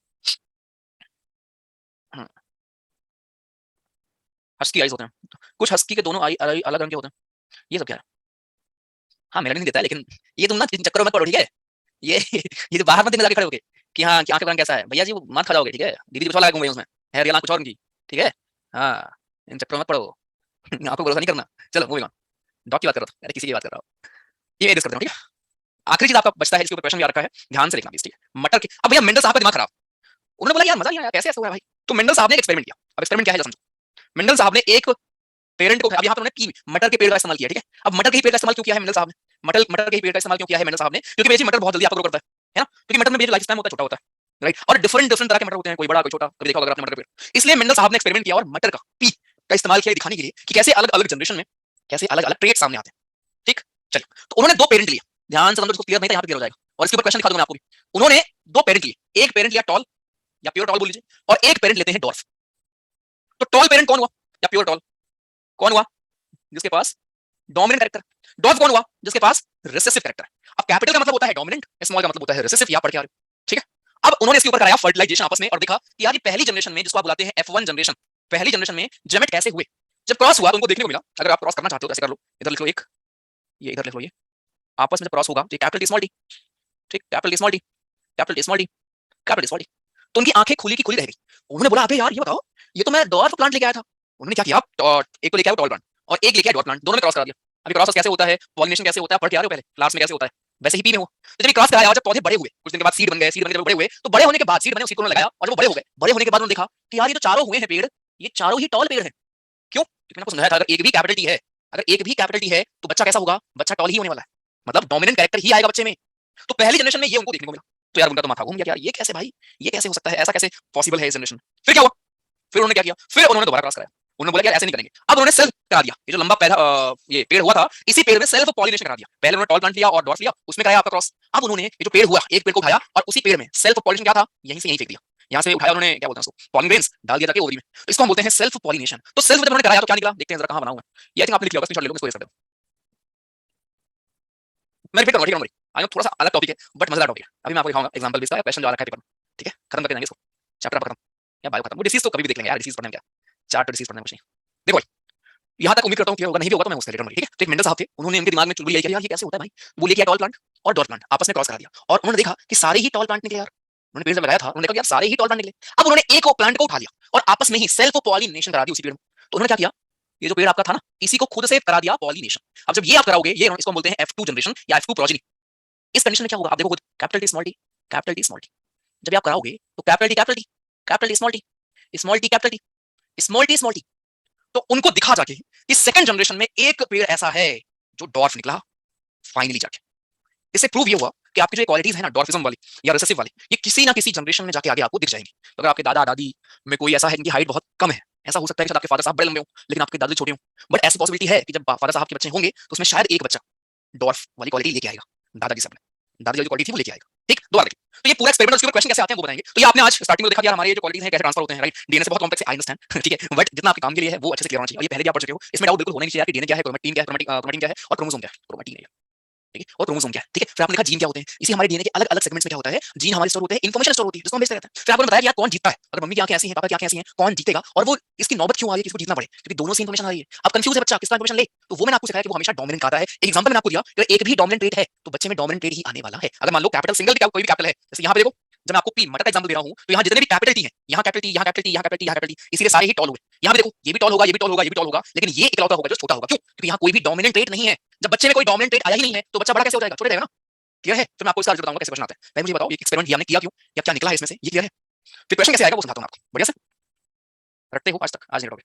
हस्की आइज होते हैं, कुछ हस्की के दोनों आई अलग रंग के होते हैं, ये सब क्या है? हाँ मेलानिन देता है, लेकिन ये तुम ना इन चक्करों में पड़ो, ठीक है? ये तो बाहर मत देखने लगे खड़े होके कि हाँ कि आंख का रंग कैसा है भैया जी, वो मार खा जाओगे, ठीक है? दीदी कुछ और लगाऊंगा उसमें, है रियल आंख कुछ और की, ठीक है? हाँ, इन चक्करों में पड़ो। आंखों को भरोसा नहीं करना। चलो मूविंग ऑन, डॉग की बात कर रहा था, अरे किसी की बात कर रहा हूँ, ये डिस्कस करते हैं, ठीक है? आखिरी चीज आपका बचता है, इसके ऊपर क्वेश्चन भी आ रखा है, ध्यान से देखना प्लीज, ठीक है? मटर के, अब भैया मेंडल साहब का दिमाग खराब, उन्होंने बोला यार मजा नहीं आया, कैसे ऐसा हुआ है भाई? तो मेंडल साहब ने एक एक्सपेरिमेंट किया। अब एक्सपेरिमेंट क्या है समझो। मेंडल साहब ने एक पेरेंट को, अब यहाँ पर उन्होंने मटर के पेड़ का इस्तेमाल किया, ठीक है? अब मटर के ही पेड़ का इस्तेमाल क्यों किया है मेंडल साहब ने, मटर के ही पेड़ का इस्तेमाल क्यों किया है मेंडल साहब ने? क्योंकि बेसिकली मटर बहुत जल्दी आपको ग्रो करता है ना? क्योंकि मटर में जो लाइफ स्पैन होता है छोटा होता है, राइट? और डिफरेंट डिफरेंट तरह के मटर होते हैं, कोई बड़ा कोई छोटा, कभी देखा होगा आपने मटर का पेड़। इसलिए मेंडल साहब ने एक्सपेरिमेंट किया और मटर का पी का इस्तेमाल किया दिखाने के लिए कि कैसे अलग अलग जनरेशन में कैसे अलग अलग ट्रेट सामने आते हैं, ठीक? चलिए, तो उन्होंने दो पेरेंट लिए, ध्यान से समझो, इसको क्लियर नहीं था यहाँ पे क्लियर हो जाएगा, और इसके ऊपर क्वेश्चन दिखा दूंगा आपको भी। उन्होंने दो पेरेंट लिए, एक पेरेंट लिया टॉल या प्योर टॉल बोल लीजिए, और एक पेरेंट लेते हैं डॉर्फ। तो टॉल पेरेंट कौन हुआ या प्योर टॉल कौन हुआ? जिसके पास डोमिनेंट कैरेक्टर। डॉर्फ कौन हुआ? जिसके पास रिसेसिव कैरेक्टर है। अब कैपिटल का मतलब होता है डोमिनेंट, स्मॉल का मतलब होता है रिसेसिव, या पढ़ के आ रहे हो, ठीक है? अब उन्होंने इसके ऊपर कराया फर्टिलाइजेशन आपस में और देखा कि यार ये पहली जनरेशन में, जिसको आप बुलाते हैं F1 जनरेशन, पहली जनरेशन में जेमेट कैसे हुए। जब क्रॉस हुआ तो उनको देखने को मिला, अगर आप क्रॉस करना चाहते हो तो ऐसे कर लो, इधर लिख लो एक, ये इधर लिख लो, ये आपस में जब क्रॉस होगा तो कैपिटल टी स्मॉल टी, ठीक, capital T small T, capital T small T, capital T small T, तो उनकी आंखें खुली की खुली रह गई। उन्होंने बोला अबे यार ये बताओ, ये तो मैं डॉर्फ प्लांट लेके आया था। उन्होंने क्या किया, एक को लेके आया टॉल प्लांट और एक लेके आया डॉर्फ प्लांट, दोनों में क्रॉस करा दिया। अभी क्रॉस कैसे होता है, पॉलिनेशन कैसे होता है, पढ़ के आ रहे हो पहले क्लास में कैसे होता है, वैसे ही पी में हुआ। तो जब ये क्रॉस कराया, जब पौधे बड़े हुए, कुछ दिन के बाद सीड बन गए, सीड बन के जब बड़े हुए, तो बड़े होने के बाद सीड बने, उसी को उन्होंने लगाया और जब बड़े हो गए, बड़े होने के बाद उन्होंने देखा कि यार ये जो चारों हुए हैं पेड़, ये चारों ही टॉल पेड़ हैं। क्यों? क्योंकि मैंने आपको समझाया था अगर एक भी कैपिटल टी है, अगर एक भी कैपिटल टी है तो बच्चा कैसा होगा, बच्चा टॉल ही होने वाला है, मतलब डोमिनेंट कैरेक्टर ही आएगा बच्चे में। तो पहली जनरेशन में ये उनको देखने को मिला, तो यार उनका तो माथा घूम गया, यार ये कैसे भाई, ये कैसे हो सकता है, ऐसा कैसे पॉसिबल है इस जनरेशन। फिर क्या हुआ, फिर उन्होंने क्या किया, फिर उन्होंने दोबारा क्रॉस कराया। उन्होंने बोला यार ऐसे नहीं करेंगे, अब उन्होंने सेल्फ करा दिया। ये जो लंबा पैदा ये पेड़ हुआ था, इसी पेड़ में सेल्फ पॉलिनेशन करा दिया। पहले उन्होंने टॉल प्लांट लिया और डॉर्फ लिया, उसमें कराया आपका क्रॉस। अब उन्होंने ये जो पेड़ हुआ, एक पेड़ को उठाया और उसी पेड़ में सेल्फ पॉलिनेशन क्या था, यहीं से यहीं फेंक दिया, यहाँ से उठाया उन्होंने, क्या बोलते हैं उसको, पॉलिन ग्रेन्स डाल दिया जाके ओवरी में, तो इसको हम बोलते हैं सेल्फ पॉलिनेशन। तो सेल्फ जब उन्होंने कराया तो क्या निकला, देखते हैं जरा, कहां बनाऊंगा ये, आई थिंक आपने लिख लिया होगा, स्क्रीनशॉट ले लो, इसको ले सकते हो। मैं रिपीट करूंगा, ठीक है? आई नो थोड़ा सा अलग टॉपिक है बट मजेदार टॉपिक है। अभी मैं आपको दिखाऊंगा एग्जांपल भी इसका, क्वेश्चन जो आ रखा है पेपर में, ठीक है? खत्म करके जाएंगे इसको, चैप्टर खत्म या बायो खत्म, वो डिसीज तो कभी भी देख लेंगे यार, डिसीज पढ़ने में क्या, चार्ट डिसीज पढ़ने में कुछ नहीं। देखो भाई, यहाँ तक उम्मीद करता हूँ क्लियर होगा, नहीं भी होगा तो मैं उसका रिटर्न, ठीक है? तो एक मेंडल साहब थे, उन्होंने उनके दिमाग में चुलबुली आई कि यार ये कैसे होता है भाई, वो लेके टॉल प्लांट और डॉट प्लांट आपस में क्रॉस करा दिया और उन्होंने देखा कि सारे ही टॉल प्लांट निकले यार। उन्होंने पेड़ जब लगाया था, उन्होंने देखा यार सारे ही टॉल प्लांट निकले। अब उन्होंने एक प्लांट को उठा लिया और आपस में ही सेल्फ पॉलिनेशन करा दी उसी पेड़ में। तो उन्होंने क्या किया, ये जो पेड़ आपका था ना, इसी को खुद से करा दिया पॉलिनेशन। अब जब ये आप कराओगे, ये इसको हम बोलते हैं F2 जनरेशन या F2 प्रोजेनी। इस कंडीशन में क्या होगा, आप देखो खुद, capital T small T, capital T small T, जब आप कराओगे तो capital T capital T, capital T small T, small T capital T, small T small T. तो उनको दिखा जाके कि सेकंड जनरेशन में एक पेड़ ऐसा है जो डॉर्फ निकला फाइनली जाके। इससे प्रूव ये हुआ कि आपकी जो क्वालिटीज है ना, डॉर्फिज्म वाली या रिसेसिव वाली, ये किसी ना किसी जनरेशन में जाके आगे आपको दिख जाएंगी। तो अगर आपके दादा दादी में कोई ऐसा है जिनकी हाइट बहुत कम है, ऐसा हो सकता है कि शायद आपके फादर साहब बड़े लंबे हों लेकिन आपके दादाजी छोटे हों, बट ऐसी पॉसिबिलिटी है कि जब फादर साहब के बच्चे होंगे तो उसमें शायद एक बच्चा डॉर्फ वाली क्वालिटी लेके आएगा, दादाजी से अपने दादाजी वाली क्वालिटी थी वो लेके आएगा। ठीक, दोबारा देखिए, तो ये पूरा एक्सपेरिमेंट, उसके ऊपर क्वेश्चन कैसे आते हैं वो बताएंगे। तो ये आपने आज स्टार्टिंग में देखा कि यार हमारे ये जो क्वालिटीज हैं कैसे ट्रांसफर होते हैं, राइट। डीएनए से बहुत कॉम्प्लेक्स है, आई अंडरस्टैंड ठीक है, बट जितना आपके काम के लिए है वो अच्छे से क्लियर होना चाहिए, और ये पहले भी आप पढ़ चुके हो, इसमें डाउट बिल्कुल होना नहीं चाहिए कि डीएनए क्या है, क्रोमेटिन क्या है, क्रोमेटिन क्या है और क्रोमोसोम क्या है, क्रोमेटिन है, ठीक है, और क्रोमोसोम क्या है, ठीक है। फिर आपने देखा जीन क्या होते हैं, इसी हमारे डीएनए के अलग अलग सेगमेंट्स में क्या होता है, जीन हमारे स्टोर होते हैं, इन्फॉर्मेशन स्टोर होती है जिसको हम भेजते रहते हैं। फिर आपने बताया कि यार कौन जीतता है, अगर मम्मी की आंखें ऐसी हैं, पापा की आंखें ऐसी हैं, कौन जीतेगा, और वो इसकी नौबत क्यों आ रही है, किसको जीतना पड़े, क्योंकि दोनों से इन्फॉर्मेशन आ रही है। अब कंफ्यूज है बच्चा किसका इन्फॉर्मेशन ले, तो वो मैंने आपको सिखाया कि वो हमेशा डोमिनेंट आता है। एक एग्जांपल मैंने आपको दिया कि एक भी डोमिनेंट ट्रेट है तो बच्चे में डोमिनेंट ट्रेट ही आने वाला है। अगर मान लो कैपिटल सिंगल भी कोई भी कैपिटल है, जैसे यहाँ पे देखो, जब मैं आपको पी मटर का एग्जांपल दे रहा हूं तो यहाँ जितने भी कैपिटल टी हैं, यहाँ कैपिटल टी, यहाँ कैपिटल टी, यहाँ कैपिटल टी, यहाँ कैपिटल टी, इसीलिए सारे ही टॉल हुए। यहाँ पे देखो ये भी टॉल होगा, ये भी टॉल होगा, ये भी टॉल होगा, लेकिन ये इकलौता होगा जो छोटा होगा। क्यों? क्योंकि यहाँ कोई भी डोमिनेंट ट्रेट नहीं है। जब बच्चे में कोई डोमिनेंट ट्रेट आया ही नहीं है तो बच्चा बड़ा कैसे हो जाएगा, छोटे रहेगा ना। क्लियर है? फिर मैं आपको इसका आंसर बताऊंगा कैसे क्वेश्चन आता है। पहले मुझे बताओ ये एक्सपेरिमेंट हमने किया क्यों, या क्या निकला है इसमें से, ये क्लियर है। फिर क्वेश्चन कैसे आएगा वो समझाता हूं आपको, बढ़िया से रटते हो आज तक, आज नहीं रटोगे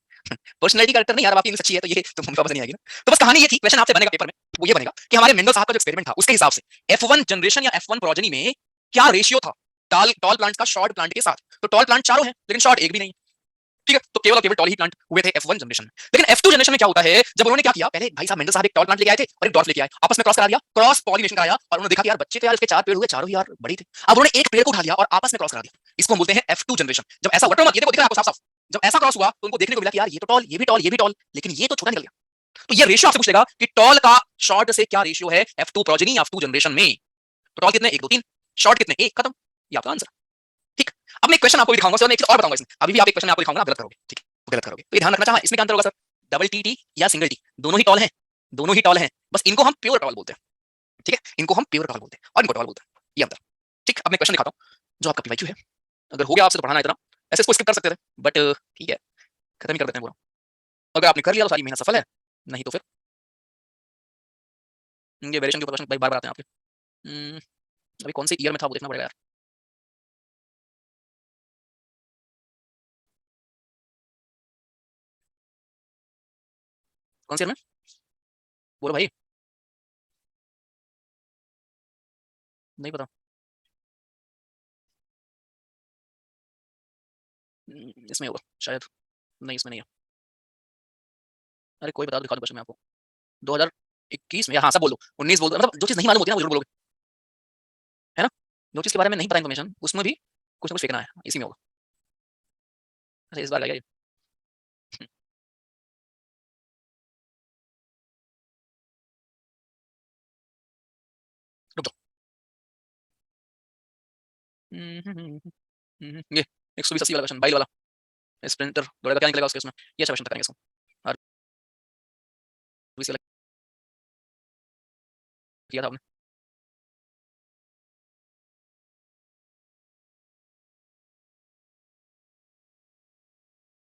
पर्सनैलिटी कैरेक्टर नहीं यार, अब आपकी इंग्लिश अच्छी है तो ये तो वापस नहीं आएगी ना। तो बस कहानी ये थी, क्वेश्चन आपसे बनेगा पेपर में, वो ये बनेगा कि हमारे मेंडल साहब का जो एक्सपेरिमेंट था उसके हिसाब से F1 जनरेशन या F1 प्रोजेनी में क्या रेशियो था टॉल टॉल प्लांट्स का शॉर्ट प्लांट के साथ। तो टॉल प्लांट चारों हैं लेकिन शॉर्ट एक भी नहीं है, ठीक है। तो केवल और केवल टॉल ही प्लांट हुए थे F1 जनरेशन में। लेकिन F2 जनरेशन में क्या होता है, जब उन्होंने क्या किया, पहले भाई साहब मेंडल साहब एक टॉल प्लांट लेके आए थे और एक डॉर्फ लेके आए, आपस में क्रॉस करा दिया, क्रॉस पॉलिनेशन कराया, और उन्होंने देखा कि यार बच्चे तो यार इसके चार पेड़ हुए, चारों ही यार बड़ी थे। अब उन्होंने एक पेड़ को उठा लिया और आपस में क्रॉस करा दिया, इसको हम बोलते हैं F2 जनरेशन। जब ऐसा हुआ, ये देखो दिख रहा है आपको साफ साफ, जब ऐसा क्रॉस हुआ तो उनको देखने को मिला कि यार ये तो टॉल, ये भी टॉल, ये भी टॉल, लेकिन ये तो छोटा निकल गया। तो ये रेशियो आपसे पूछेगा कि टॉल का शॉर्ट से क्या रेशियो है F2 प्रोजेनी, F2 जनरेशन में। तो टॉल कितने, 1 2 3, शॉर्ट कितने, 1, खत्म, ये आपका आंसर। ठीक। अब मैं एक क्वेश्चन आपको भी दिखाऊंगा सर, मैं एक चीज और बताऊंगा इसमें, अभी भी आप एक क्वेश्चन आपको दिखाऊंगा, आप गलत करोगे, ठीक है, तो गलत करोगे, तो ये ध्यान रखना चाहिए। इसमें क्या अंतर होगा सर, डबल टी टी या सिंगल टी, दोनों ही टॉल हैं, दोनों ही टॉल हैं, बस इनको हम प्योर टॉल बोलते हैं, ठीक है, इनको हम प्योर टॉल बोलते हैं और इनको टॉल बोलते हैं, ये अंतर। ठीक, अब मैं क्वेश्चन दिखाता हूँ जो आपका पीवाईक्यू है, अगर हो गया आपसे तो पढ़ाना इतना, ऐसे इसको स्किप कर सकते थे, बट ठीक है, खत्म ही कर देते हैं पूरा। अगर आपने कर लिया तो सारी मेहनत सफल है, नहीं तो फिर ये वेरिएशन के ऊपर क्वेश्चन बार बार आते हैं आपके। अभी कौन से ईयर में था वो देखना पड़ेगा यार। कौन से ईयर में, बोलो भाई, नहीं पता। इसमें होगा शायद, नहीं इसमें नहीं है। अरे कोई बता दो, दिखा दो क्वेश्चन में आपको। 2021 में, या हाँ सब बोल दो, 19 बोल दो, मतलब जो चीज नहीं मालूम होती है ना वो जरूर बोलोगे, है ना। जो चीज के बारे में नहीं पता इन्फॉर्मेशन उसमें भी कुछ ना कुछ फेंकना है, इसी में होगा। अच्छा इस बार लगेगा ये। रुक जाओ। ये 120 80 वाला क्वेश्चन, बाइल वाला, स्प्रिंटर दौड़ेगा क्या निकलेगा उसके उसमें, ये अच्छा क्वेश्चन करेंगे इसको। आरबीसी वाला किया था आपने।